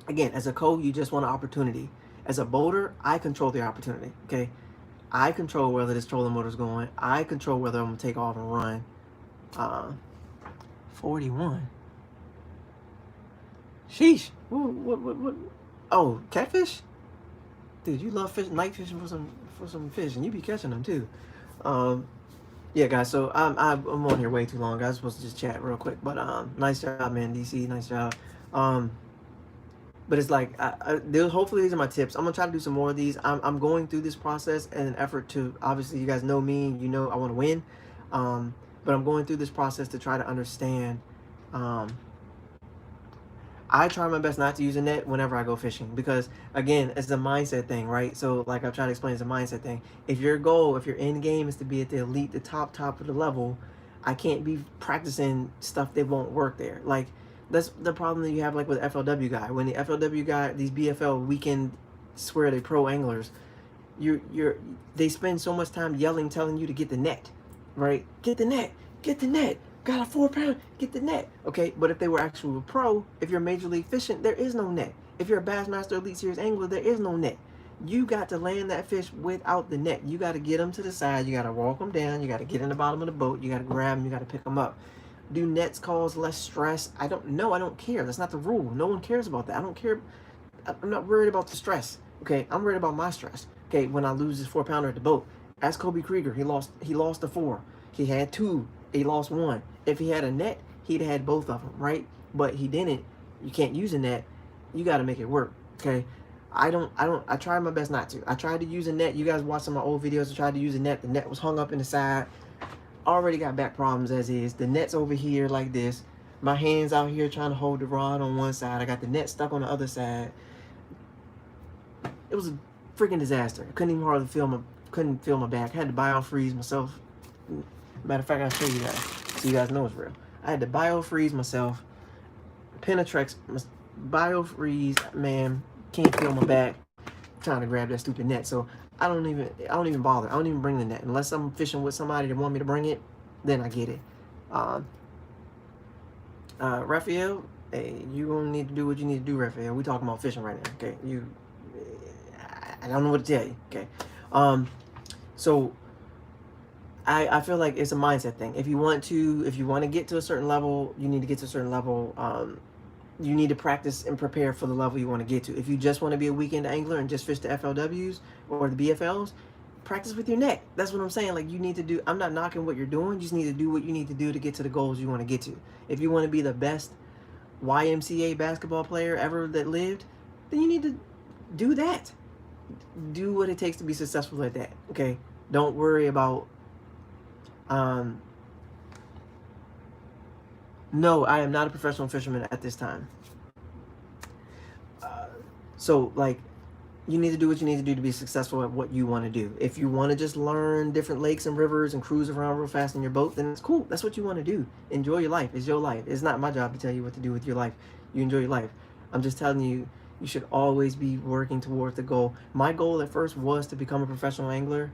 Again, as a co, you just want an opportunity. As a boater, I control the opportunity, okay? I control whether this trolling motor's going. I control whether I'm going to take off and run. 41. Sheesh. What? Oh, catfish? Dude, you love fish, night fishing for some fish, and you be catching them too. Yeah, guys. So I'm on here way too long. I was supposed to just chat real quick, but nice job, man, DC. Nice job. But it's like, hopefully these are my tips. I'm gonna try to do some more of these. I'm going through this process in an effort to, obviously, you guys know me. You know I want to win. But I'm going through this process to try to understand. I try my best not to use a net whenever I go fishing because, again, it's a mindset thing, right? So, like I've tried to explain, it's a mindset thing. If your goal, if your end game is to be at the elite, the top of the level, I can't be practicing stuff that won't work there. Like, that's the problem that you have, like with the FLW guy. When the FLW guy, these BFL weekend, swear they pro anglers, they spend so much time yelling, telling you to get the net, right? Get the net, get the net. Got a 4 pound, get the net. Okay, but if they were actually a pro, if you're major league fishing, there is no net. If you're a Bassmaster Elite Series angler, there is no net. You got to land that fish without the net. You got to get them to the side. You got to walk them down. You got to get in the bottom of the boat. You got to grab them. You got to pick them up. Do nets cause less stress? I don't know. I don't care. That's not the rule. No one cares about that. I don't care. I'm not worried about the stress. Okay, I'm worried about my stress. Okay, when I lose this 4 pounder at the boat. Ask Kobe Krieger. He lost the 4. He had 2. He lost 1. If he had a net, he'd had both of them, right? But he didn't. You can't use a net. You got to make it work, okay? I try my best not to. I tried to use a net. You guys watched some of my old videos. I tried to use a net. The net was hung up in the side. Already got back problems as is. The net's over here like this. My hand's out here trying to hold the rod on one side. I got the net stuck on the other side. It was a freaking disaster. I couldn't even hardly couldn't feel my back. I had to biofreeze myself. Matter of fact, I'll show you guys so you guys know it's real. I had to biofreeze myself. Penetrex, biofreeze, man, can't feel my back. Trying to grab that stupid net. So I don't even bother. I don't even bring the net unless I'm fishing with somebody that want me to bring it. Then I get it. Raphael, hey, you gonna need to do what you need to do, Raphael. We talking about fishing right now, okay? I don't know what to tell you, okay? So I feel like it's a mindset thing. If you want to get to a certain level, you need to get to a certain level. You need to practice and prepare for the level you want to get to. If you just want to be a weekend angler and just fish the FLWs or the BFLs, practice with your net. That's what I'm saying. Like, you need to do, I'm not knocking what you're doing. You just need to do what you need to do to get to the goals you want to get to. If you want to be the best YMCA basketball player ever that lived, then you need to do that. Do what it takes to be successful at that, okay? Don't worry about, no, I am not a professional fisherman at this time. So, like, you need to do what you need to do to be successful at what you want to do. If you want to just learn different lakes and rivers and cruise around real fast in your boat, then it's cool. That's what you want to do. Enjoy your life. It's your life. It's not my job to tell you what to do with your life. You enjoy your life. I'm just telling you, you should always be working towards the goal. My goal at first was to become a professional angler.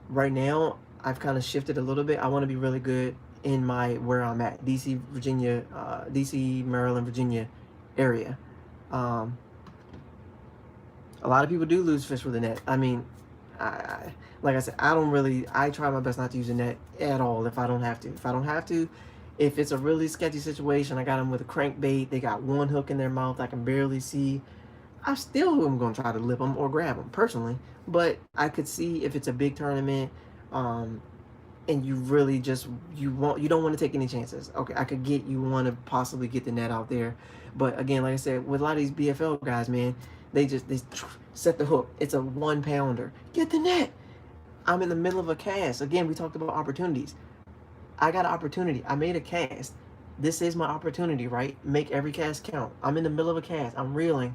Right now, I've kind of shifted a little bit. I want to be really good in where I'm at, DC, Virginia, DC, Maryland, Virginia area. A lot of people do lose fish with a net. I mean, like I said, I try my best not to use a net at all if I don't have to. If it's a really sketchy situation, I got them with a crankbait, they got one hook in their mouth, I can barely see, I still am going to try to lip them or grab them, personally. But I could see if it's a big tournament, and you really just, you don't want to take any chances. Okay, I could get, you want to possibly get the net out there. But again, like I said, with a lot of these BFL guys, man, they set the hook. It's a 1 pounder. Get the net. I'm in the middle of a cast. Again, we talked about opportunities. I got an opportunity. I made a cast. This is my opportunity, right? Make every cast count. I'm in the middle of a cast. I'm reeling.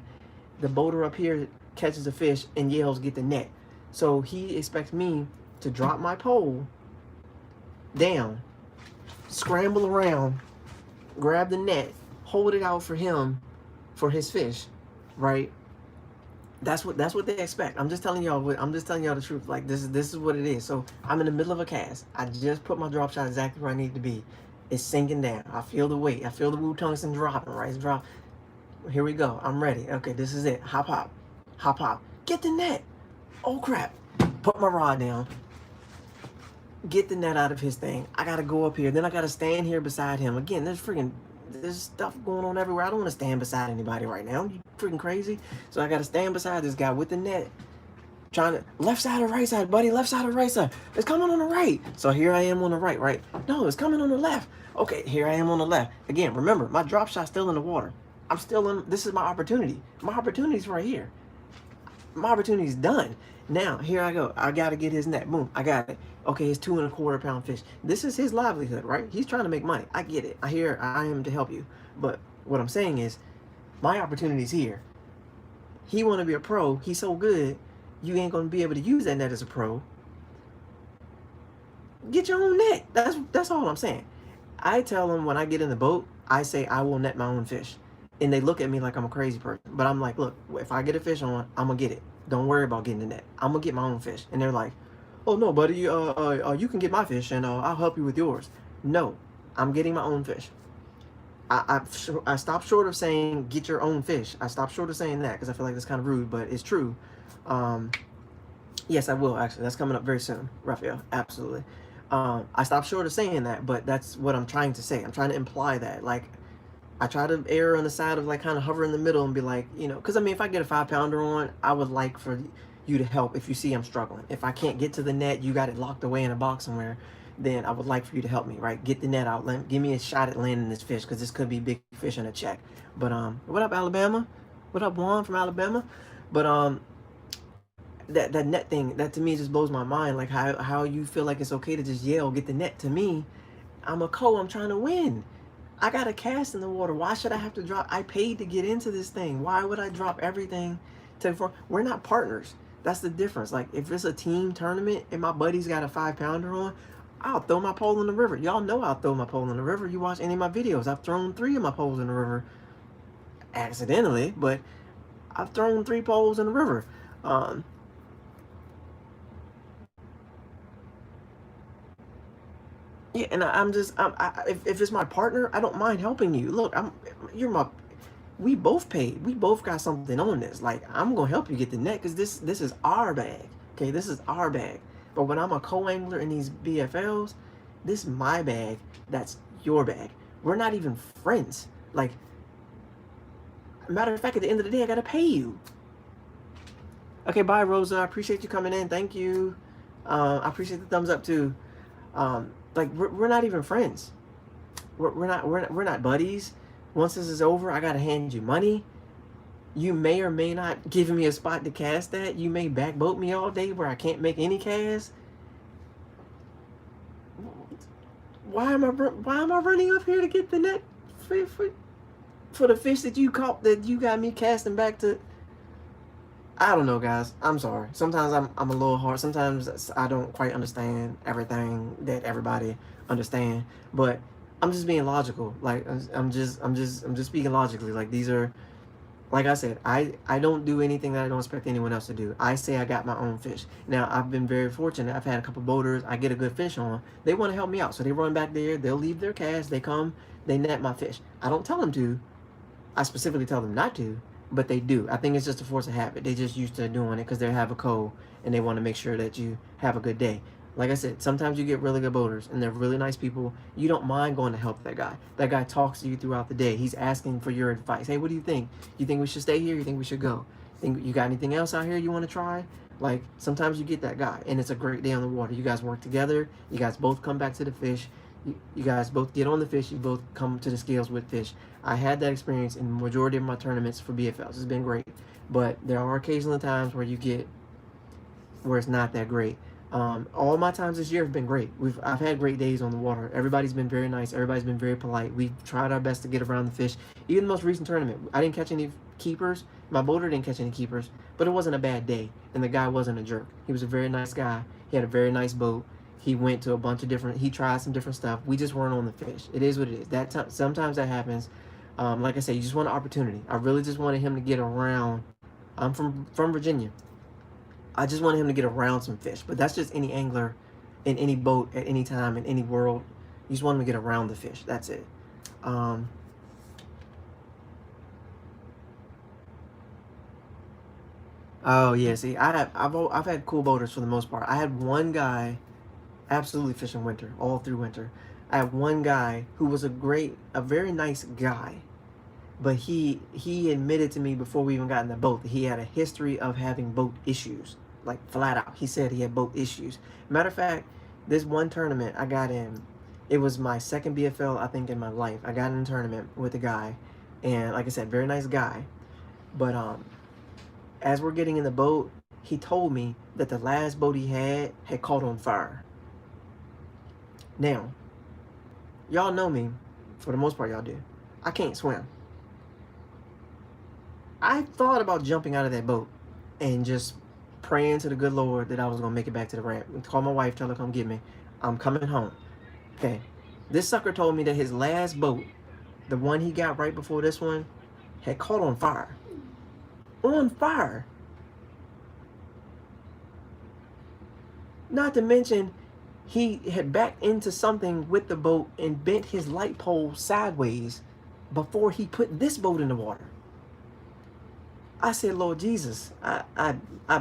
The boater up here catches a fish and yells, get the net. So he expects me to drop my pole down, scramble around, grab the net, hold it out for him, for his fish, right? That's what they expect. I'm just telling y'all the truth. Like, this is what it is. So I'm in the middle of a cast. I just put my drop shot exactly where I need to be. It's sinking down. I feel the weight. I feel the Wu tungsten dropping, right? It's drop. Here we go. I'm ready. Okay, this is it. Hop, hop. Hop, hop. Get the net. Oh, crap. Put my rod down. get the net out of his thing. I gotta go up here. Then I gotta stand here beside him. Again, there's stuff going on everywhere. I don't want to stand beside anybody right now. You freaking crazy. So I gotta stand beside this guy with the net. Trying to, left side or right side, buddy, left side or right side. It's coming on the right. So here I am on the right, right? No, it's coming on the left. Okay, here I am on the left. Again, remember, my drop shot's still in the water. I'm still in, this is my opportunity. My opportunity's right here. My opportunity's done. Now, here I go. I got to get his net. Boom, I got it. Okay, it's 2¼ pound fish. This is his livelihood, right? He's trying to make money. I get it. I am to help you. But what I'm saying is, my opportunity's here. He want to be a pro. He's so good. You ain't going to be able to use that net as a pro. Get your own net. That's all I'm saying. I tell them when I get in the boat, I say I will net my own fish. And they look at me like I'm a crazy person. But I'm like, look, if I get a fish on, I'm going to get it. Don't worry about getting the net. I'm going to get my own fish. And they're like, oh, no, buddy, you can get my fish and I'll help you with yours. No, I'm getting my own fish. I stopped short of saying get your own fish. I stopped short of saying that because I feel like that's kind of rude, but it's true. Yes, I will, actually. That's coming up very soon, Raphael. Absolutely. I stopped short of saying that, but that's what I'm trying to say. I'm trying to imply that. Like, I try to err on the side of, like, kind of hover in the middle and be like, you know, because, I mean, if I get a 5-pounder on, I would like for you to help if you see I'm struggling. If I can't get to the net, you got it locked away in a box somewhere, then I would like for you to help me, right? Get the net out. Give me a shot at landing this fish because this could be big fish in a check. But, what up, Alabama? What up, Juan from Alabama? But, that net thing, that to me just blows my mind. Like how you feel like it's okay to just yell, get the net. To me, I'm I'm trying to win. I got a cast in the water. Why should I have to drop? I paid to get into this thing. Why would I drop everything we're not partners. That's the difference. Like if it's a team tournament and my buddy's got a 5-pounder on, I'll throw my pole in the river. Y'all know I'll throw my pole in the river. You watch any of my videos, I've thrown 3 of my poles in the river accidentally, but I've thrown 3 poles in the river. Yeah, and if it's my partner, I don't mind helping you. Look, we both paid. We both got something on this. Like, I'm gonna help you get the net because this is our bag. Okay, this is our bag. But when I'm a co-angler in these BFLs, this is my bag. That's your bag. We're not even friends. Like, matter of fact, at the end of the day, I gotta pay you. Okay, bye, Rosa. I appreciate you coming in. Thank you. I appreciate the thumbs up too. Like we're not even friends. We're not buddies. Once this is over, I gotta hand you money. You may or may not give me a spot to cast at. You may backboat me all day where I can't make any cast. Why am I running up here to get the net for the fish that you caught that you got me casting back to? I don't know, guys. I'm sorry. Sometimes I'm a little hard. Sometimes I don't quite understand everything that everybody understand. But I'm just being logical. Like I'm just speaking logically. Like these are, like I said, I don't do anything that I don't expect anyone else to do. I say I got my own fish. Now I've been very fortunate. I've had a couple boaters. I get a good fish on. They want to help me out, so they run back there. They'll leave their cast. They come. They net my fish. I don't tell them to. I specifically tell them not to. But they do. I think it's just a force of habit. They just used to doing it because they have a code and they want to make sure that you have a good day. Like I said, sometimes you get really good boaters and they're really nice people. You don't mind going to help that guy. That guy talks to you throughout the day. He's asking for your advice. Hey, what do you think? You think we should stay here? You think we should go? Think you got anything else out here you want to try? Like sometimes you get that guy and it's a great day on the water. You guys work together. You guys both come back to the fish. You guys both get on the fish. You both come to the scales with fish. I had that experience in the majority of my tournaments for BFLs. It's been great. But there are occasional times where where it's not that great. All my times this year have been great. I've had great days on the water. Everybody's been very nice. Everybody's been very polite. We've tried our best to get around the fish. Even the most recent tournament, I didn't catch any keepers. My boater didn't catch any keepers. But it wasn't a bad day. And the guy wasn't a jerk. He was a very nice guy. He had a very nice boat. He went to a bunch of he tried some different stuff. We just weren't on the fish. It is what it is. Sometimes that happens. Like I said, you just want an opportunity. I really just wanted him to get around. I'm from Virginia. I just wanted him to get around some fish. But that's just any angler in any boat at any time in any world. You just want him to get around the fish. That's it. Oh yeah, see, I've had cool boaters for the most part. I had one guy absolutely fishing winter, all through winter. I had one guy who was a very nice guy, but he admitted to me before we even got in the boat that he had a history of having boat issues, like flat out. He said he had boat issues. Matter of fact, this one tournament I got in, it was my second BFL I think in my life. I got in a tournament with a guy, and like I said, very nice guy. But as we're getting in the boat, he told me that the last boat he had caught on fire. Now, y'all know me, for the most part, y'all do. I can't swim. I thought about jumping out of that boat and just praying to the good Lord that I was gonna make it back to the ramp. Call my wife, tell her come get me. I'm coming home. Okay. This sucker told me that his last boat, the one he got right before this one, had caught on fire. On fire. Not to mention, he had backed into something with the boat and bent his light pole sideways before he put this boat in the water. I said, Lord Jesus, I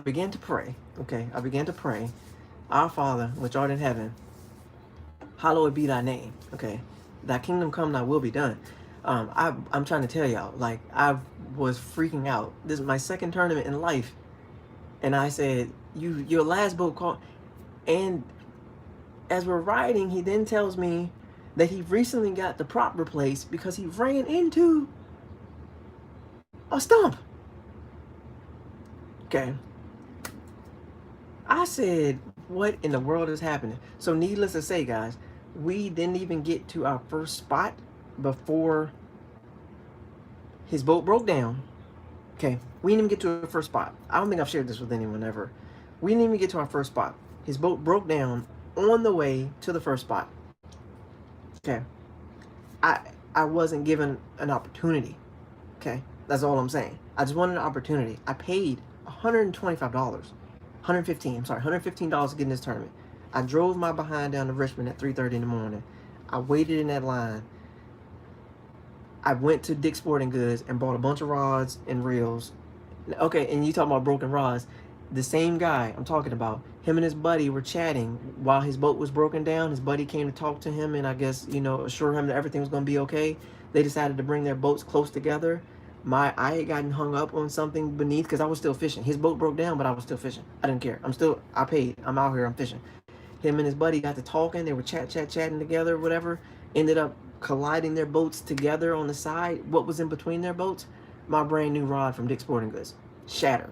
began to pray. Okay, I began to pray. Our Father, which art in heaven, hallowed be thy name. Okay, thy kingdom come, thy will be done. I'm trying to tell y'all, like, I was freaking out. This is my second tournament in life. And I said, your last boat caught. And as we're riding, he then tells me that he recently got the prop replaced because he ran into a stump. Okay. I said, what in the world is happening? So needless to say, guys, we didn't even get to our first spot before his boat broke down. Okay. We didn't even get to our first spot. I don't think I've shared this with anyone ever. We didn't even get to our first spot. His boat broke down on the way to the first spot. Okay. I wasn't given an opportunity. Okay. That's all I'm saying. I just wanted an opportunity. I paid $125. $115 to get in this tournament. I drove my behind down to Richmond at 3:30 in the morning. I waited in that line. I went to Dick's Sporting Goods and bought a bunch of rods and reels. Okay, and you talking about broken rods. The same guy I'm talking about, him and his buddy were chatting while his boat was broken down. His buddy came to talk to him and I guess, assure him that everything was going to be okay. They decided to bring their boats close together. I had gotten hung up on something beneath because I was still fishing. His boat broke down, but I was still fishing. I didn't care. I paid. I'm out here. I'm fishing. Him and his buddy got to talking. They were chatting together, whatever. Ended up colliding their boats together on the side. What was in between their boats? My brand new rod from Dick's Sporting Goods. Shattered.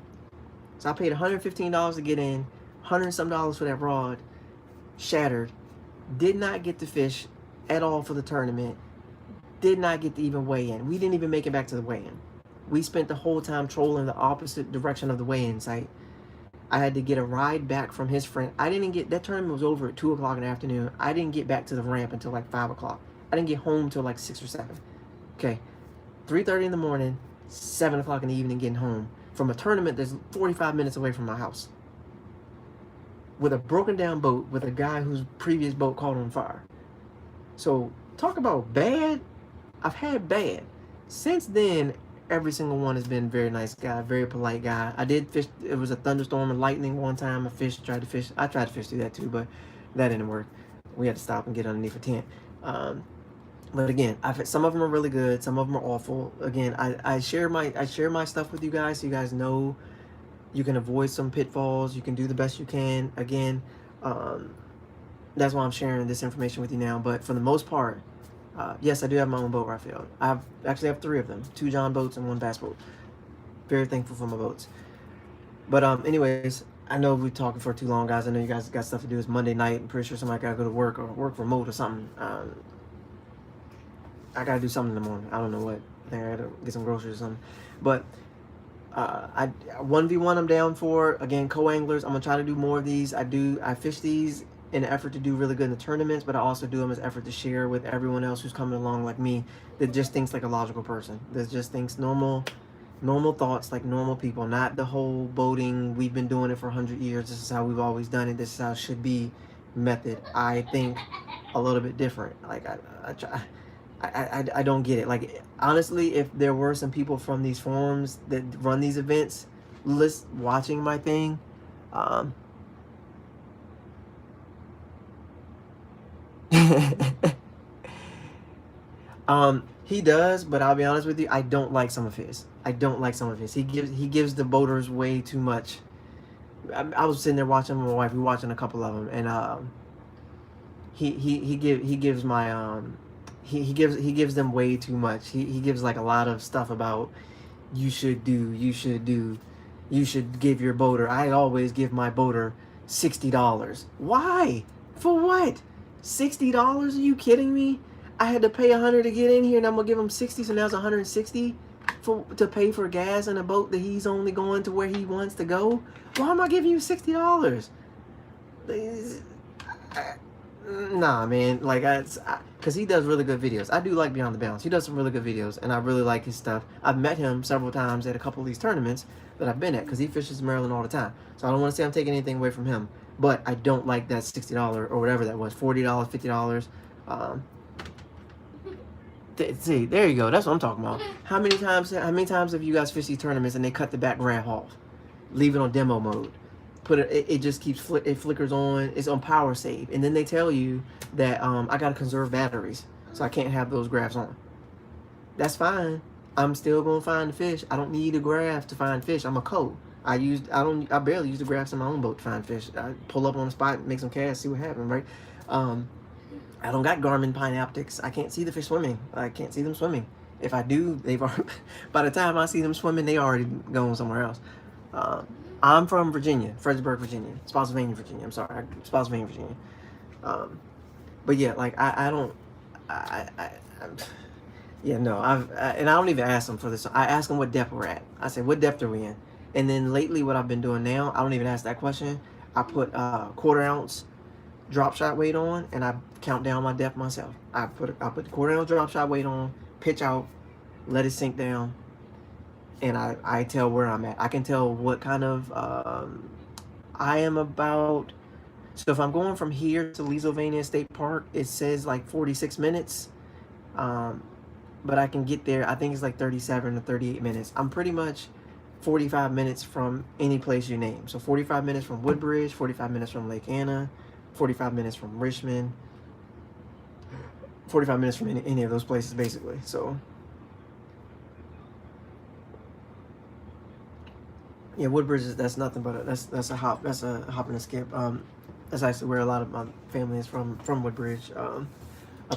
So I paid $115 to get in, $100 some for that rod. Shattered. Did not get to fish at all for the tournament. Did not get to even weigh in. We didn't even make it back to the weigh-in. We spent the whole time trolling the opposite direction of the weigh-in site. I had to get a ride back from his friend. That tournament was over at 2 o'clock in the afternoon. I didn't get back to the ramp until like 5 o'clock. I didn't get home till like 6 or 7. Okay, 3:30 in the morning, 7 o'clock in the evening getting home from a tournament that's 45 minutes away from my house. With a broken down boat with a guy whose previous boat caught on fire. So talk about bad. I've had bad. Since then, every single one has been very nice guy, very polite guy. I did fish. It was a thunderstorm and lightning one time. I tried to fish through that too, but that didn't work. We had to stop and get underneath a tent. But again, some of them are really good. Some of them are awful. Again, I share my stuff with you guys so you guys know you can avoid some pitfalls. You can do the best you can. Again, that's why I'm sharing this information with you now. But for the most part, yes, I do have my own boat, Raphael. I actually have 3 of them, 2 John boats and 1 bass boat. Very thankful for my boats. But anyways, I know we're talking for too long, guys. I know you guys got stuff to do. It's Monday night. I'm pretty sure somebody got to go to work or work remote or something. I got to do something in the morning. I don't know what. I think I got to get some groceries or something. But 1v1 I'm down for. Again, co-anglers. I'm going to try to do more of these. I fish these in an effort to do really good in the tournaments, but I also do them as an effort to share with everyone else who's coming along like me that just thinks like a logical person. That just thinks normal thoughts like normal people, not the whole boating, we've been doing it for 100 years, this is how we've always done it, this is how it should be method. I think a little bit different. Like I don't get it. Like honestly, if there were some people from these forums that run these events watching my thing, He does, but I'll be honest with you, I don't like some of his. I don't like some of his. He gives the boaters way too much. I was sitting there watching with my wife. We were watching a couple of them, and he gives my he gives them way too much. He gives like a lot of stuff about you should give your boater. I always give my boater $60. Why? For what? $60? Are you kidding me? I had to pay $100 to get in here, and I'm gonna give him 60, so now it's $160 to pay for gas in a boat that he's only going to where he wants to go. Why am I giving you $60? Nah, man. Like, because he does really good videos. I do like Beyond the Bounds. He does some really good videos, and I really like his stuff. I've met him several times at a couple of these tournaments that I've been at, because he fishes Maryland all the time. So I don't want to say I'm taking anything away from him, but I don't like that $60 or whatever that was, $40, $50. See, there you go. That's what I'm talking about. How many times have you guys fished these tournaments and they cut the back graph off, leave it on demo mode, put it just keeps it flickers on, it's on power save, and then they tell you that I gotta conserve batteries, so I can't have those graphs on. That's fine. I'm still gonna find the fish. I don't need a graph to find fish. I'm a co. I barely use the graphs in my own boat to find fish. I pull up on the spot, make some casts, see what happens, right? I don't got Garmin Pineoptics. I can't see the fish swimming. I can't see them swimming. If I do, they've already, by the time I see them swimming, they already going somewhere else. I'm from Virginia, Fredericksburg, Virginia, Spotsylvania, Virginia. I'm sorry, Spotsylvania, Virginia. But yeah, like yeah, no, and I don't even ask them for this. I ask them what depth we're at. I say, what depth are we in? And then lately, what I've been doing now, I don't even ask that question. I put 1/4 ounce drop shot weight on, and I count down my depth myself. I put the 1/4 ounce drop shot weight on, pitch out, let it sink down, and I tell where I'm at. I can tell what kind of I am about. So if I'm going from here to Leesylvania State Park, it says like 46 minutes, but I can get there. I think it's like 37 to 38 minutes. I'm pretty much 45 minutes from any place you name. So 45 minutes from Woodbridge, 45 minutes from Lake Anna, 45 minutes from Richmond, 45 minutes from any of those places, basically. So yeah, Woodbridge that's nothing but that's a hop and a skip. That's actually where a lot of my family is from Woodbridge, up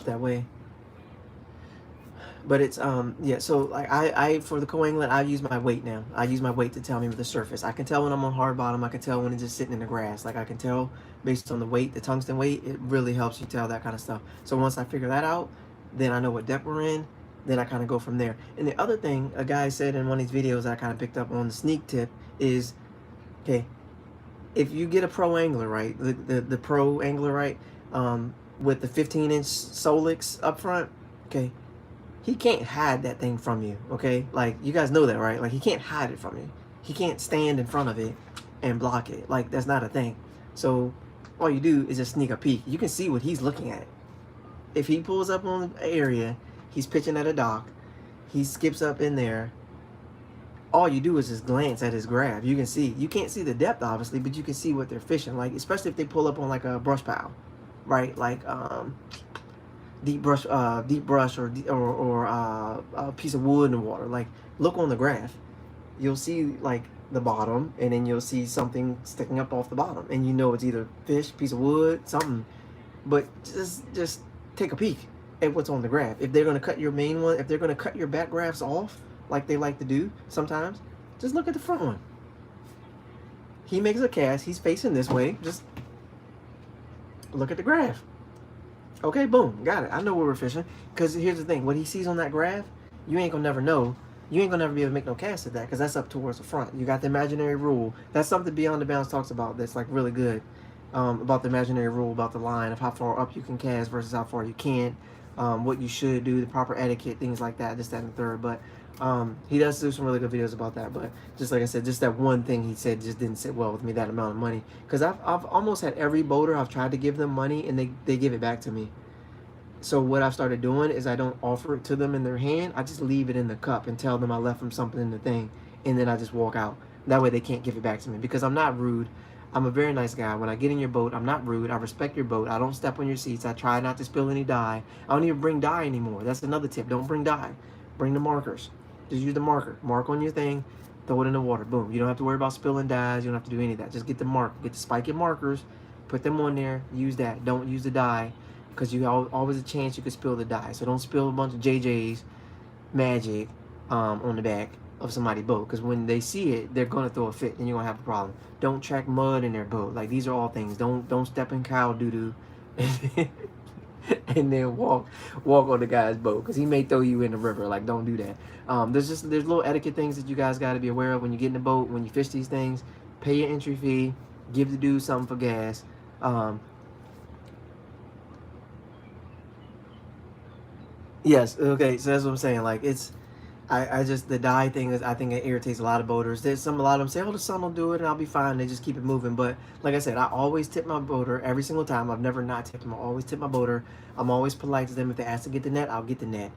that way. But it's yeah, so like I for the coangler, I use my weight now. I use my weight to tell me the surface. I can tell when I'm on hard bottom. I can tell when it's just sitting in the grass. Like I can tell based on the weight, the tungsten weight. It really helps you tell that kind of stuff. So once I figure that out, then I know what depth we're in. Then I kind of go from there. And the other thing a guy said in one of these videos that I kind of picked up on the sneak tip is, okay, if you get a pro angler, right, the pro angler, right, with the 15-inch Solix up front, okay, he can't hide that thing from you, okay? Like, you guys know that, right? Like, he can't hide it from you. He can't stand in front of it and block it. Like, that's not a thing. So all you do is just sneak a peek. You can see what he's looking at. If he pulls up on the area, he's pitching at a dock, he skips up in there, all you do is just glance at his graph. You can see, you can't see the depth obviously, but you can see what they're fishing, like especially if they pull up on like a brush pile, right? Like deep brush or a piece of wood in the water. Like, look on the graph, you'll see like the bottom, and then you'll see something sticking up off the bottom, and you know it's either fish, piece of wood, something. But just take a peek at what's on the graph. If they're going to cut your main one, if they're going to cut your back graphs off like they like to do sometimes, just look at the front one. He makes a cast, he's facing this way, just look at the graph. Okay, boom, got it. I know where we're fishing. Because here's the thing, what he sees on that graph, you ain't gonna never know. You ain't gonna never be able to make no cast at that, because that's up towards the front. You got the imaginary rule. That's something Beyond the Bounds talks about that's like really good, about the imaginary rule, about the line of how far up you can cast versus how far you can't, what you should do, the proper etiquette, things like that, this, that, and the third. But he does do some really good videos about that. But just like I said, just that one thing he said just didn't sit well with me, that amount of money. Because I've almost had every boater, I've tried to give them money, and they give it back to me. So what I've started doing is I don't offer it to them in their hand. I just leave it in the cup and tell them I left them something in the thing, and then I just walk out. That way they can't give it back to me, because I'm not rude. I'm a very nice guy. When I get in your boat, I'm not rude. I respect your boat. I don't step on your seats. I try not to spill any dye. I don't even bring dye anymore. That's another tip. Don't bring dye. Bring the markers. Just use the marker. Mark on your thing. Throw it in the water. Boom. You don't have to worry about spilling dyes. You don't have to do any of that. Just get the mark. Get the spiky markers. Put them on there. Use that. Don't use the dye, because you always a chance you could spill the dye. So don't spill a bunch of JJ's magic on the back of somebody's boat, because when they see it, they're gonna throw a fit, and you're gonna have a problem. Don't track mud in their boat. Like, these are all things. Don't step in cow doo doo, and then walk on the guy's boat, because he may throw you in the river. Like, don't do that. There's little etiquette things that you guys got to be aware of when you get in the boat, when you fish these things. Pay your entry fee. Give the dude something for gas. Yes, okay, so that's what I'm saying. Like, I just, the dye thing is, I think it irritates a lot of boaters. A lot of them say, oh, the sun will do it and I'll be fine. They just keep it moving. But like I said, I always tip my boater every single time. I've never not tipped them. I always tip my boater. I'm always polite to them. If they ask to get the net, I'll get the net.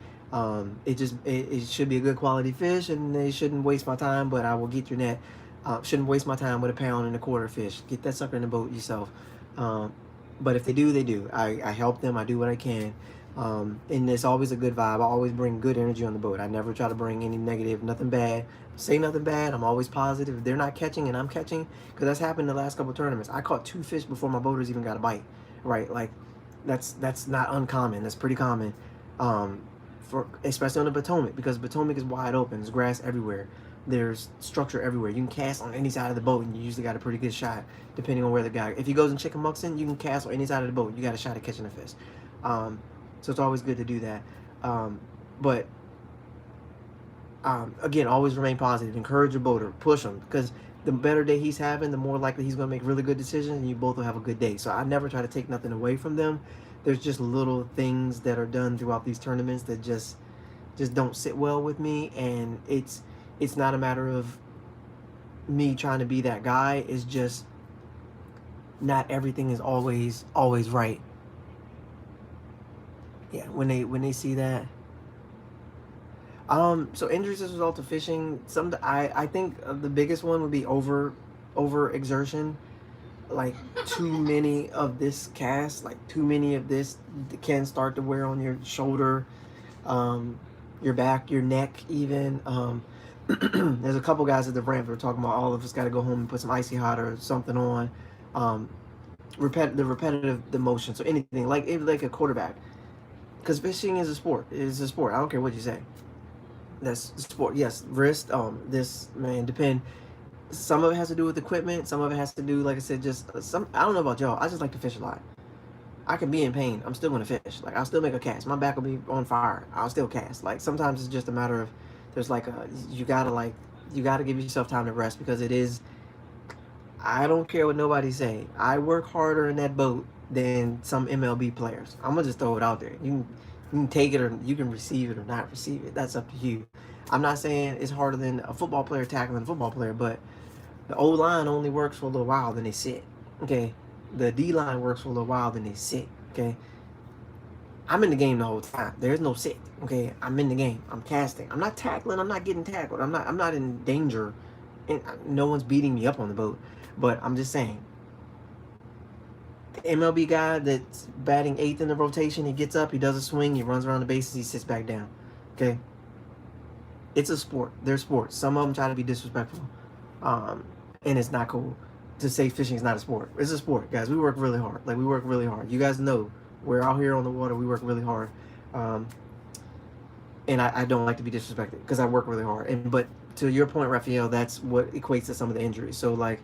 It should be a good quality fish, and they shouldn't waste my time, but I will get your net. Shouldn't waste my time with a pound and a quarter fish. Get that sucker in the boat yourself. But if they do, they do. I help them. I do what I can. And it's always a good vibe. I always bring good energy on the boat. I never try to bring any negative, nothing bad. Say nothing bad. I'm always positive. If they're not catching and I'm catching, because that's happened the last couple of tournaments. I caught 2 fish before my boaters even got a bite. Right? Like, that's not uncommon. That's pretty common. For especially on the Potomac, because Potomac is wide open. There's grass everywhere. There's structure everywhere. You can cast on any side of the boat, and you usually got a pretty good shot, depending on where the guy. If he goes in Chickamuxin, you can cast on any side of the boat. You got a shot at catching a fish. So it's always good to do that. But again, always remain positive. Encourage your boater. Push him, because the better day he's having, the more likely he's going to make really good decisions, and you both will have a good day. So I never try to take nothing away from them. There's just little things that are done throughout these tournaments that just don't sit well with me, and it's not a matter of me trying to be that guy. It's just not everything is always right. Yeah, when they see that. So injuries as a result of fishing. I think the biggest one would be over exertion. Like, too many of this cast, like too many of this can start to wear on your shoulder, your back, your neck even. There's a couple guys at the ramp that were talking about all of us got to go home and put some icy hot or something on. The motion. So anything like a quarterback, because fishing is a sport. It's a sport. I don't care what you say. That's sport. Yes, wrist. This, man, depend. Some of it has to do with equipment. Some of it has to do, like I said, just some. I don't know about y'all. I just like to fish a lot. I can be in pain. I'm still gonna fish. Like, I'll still make a cast. My back will be on fire. I'll still cast. Like, sometimes it's just a matter of there's like you gotta give yourself time to rest, because it is. I don't care what nobody say. I work harder in that boat than some MLB players. I'm gonna just throw it out there. You can take it, or you can receive it or not receive it. That's up to you. I'm not saying it's harder than a football player tackling a football player, but the O-line only works for a little while, then they sit. Okay? The D-line works for a little while, then they sit. Okay? I'm in the game the whole time. There's no sit. Okay? I'm in the game. I'm casting. I'm not tackling. I'm not getting tackled. I'm not in danger. And no one's beating me up on the boat. But I'm just saying, the MLB guy that's batting 8th in the rotation, he gets up, he does a swing, he runs around the bases, he sits back down. Okay? It's a sport. They're sports. Some of them try to be disrespectful. And it's not cool to say fishing is not a sport. It's a sport, guys. We work really hard. Like, we work really hard. You guys know we're out here on the water. We work really hard. And I don't like to be disrespected, because I work really hard. But to your point, Raphael, that's what equates to some of the injuries. So, like,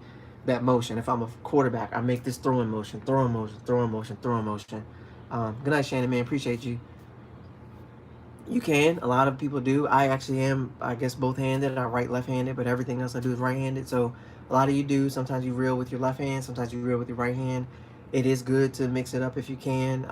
that motion. If I'm a quarterback, I make this throwing motion, throwing motion, throwing motion, throwing motion. Good night, Shannon, man. Appreciate you. You can. A lot of people do. I actually am, I guess, both-handed. I write left-handed, but everything else I do is right-handed. So a lot of you do. Sometimes you reel with your left hand. Sometimes you reel with your right hand. It is good to mix it up if you can.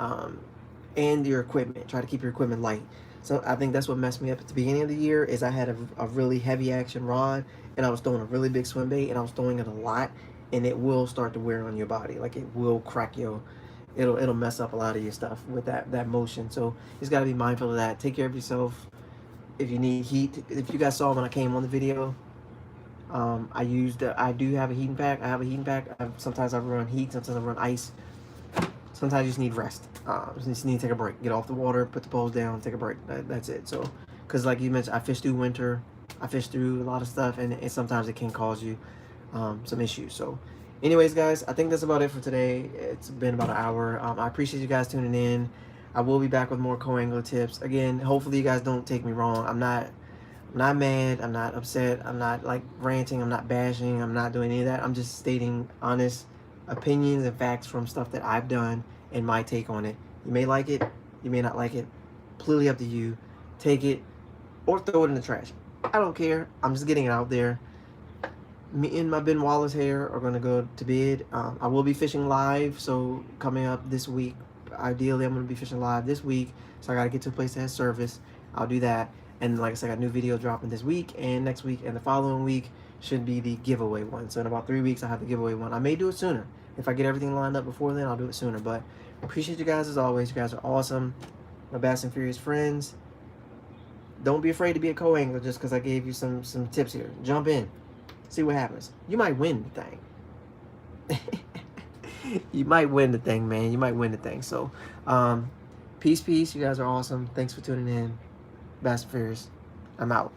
And your equipment. Try to keep your equipment light. So I think that's what messed me up at the beginning of the year, is I had a really heavy action rod, and I was throwing a really big swim bait, and I was throwing it a lot, and it will start to wear on your body. Like, it will crack your... It'll mess up a lot of your stuff with that motion. So you just got to be mindful of that. Take care of yourself. If you need heat, if you guys saw when I came on the video, I do have a heating pack. I have a heating pack. Sometimes I run heat, sometimes I run ice. Sometimes you just need rest. You just need to take a break. Get off the water, put the poles down, take a break. That's it. So, because like you mentioned, I fish through winter. I fish through a lot of stuff, and sometimes it can cause you some issues. So, anyways, guys, I think that's about it for today. It's been about an hour. I appreciate you guys tuning in. I will be back with more coangler tips. Again, hopefully you guys don't take me wrong. I'm not mad. I'm not upset. I'm not like ranting. I'm not bashing. I'm not doing any of that. I'm just stating honest opinions and facts from stuff that I've done and my take on it. You may like it. You may not like it. Completely up to you. Take it or throw it in the trash. I don't care. I'm just getting it out there. Me and my Ben Wallace here are going to go to bed. I will be fishing live. So coming up this week, ideally I'm going to be fishing live this week. So I got to get to a place that has service. I'll do that. And like I said, I got a new video dropping this week and next week, and the following week should be the giveaway one. So in about 3 weeks, I'll have the giveaway one. I may do it sooner. If I get everything lined up before then, I'll do it sooner. But appreciate you guys as always. You guys are awesome. My Bass and Furious friends. Don't be afraid to be a co-angler just because I gave you some tips here. Jump in. See what happens. You might win the thing. You might win the thing, man. You might win the thing. So, peace. You guys are awesome. Thanks for tuning in. Bass and Furious. I'm out.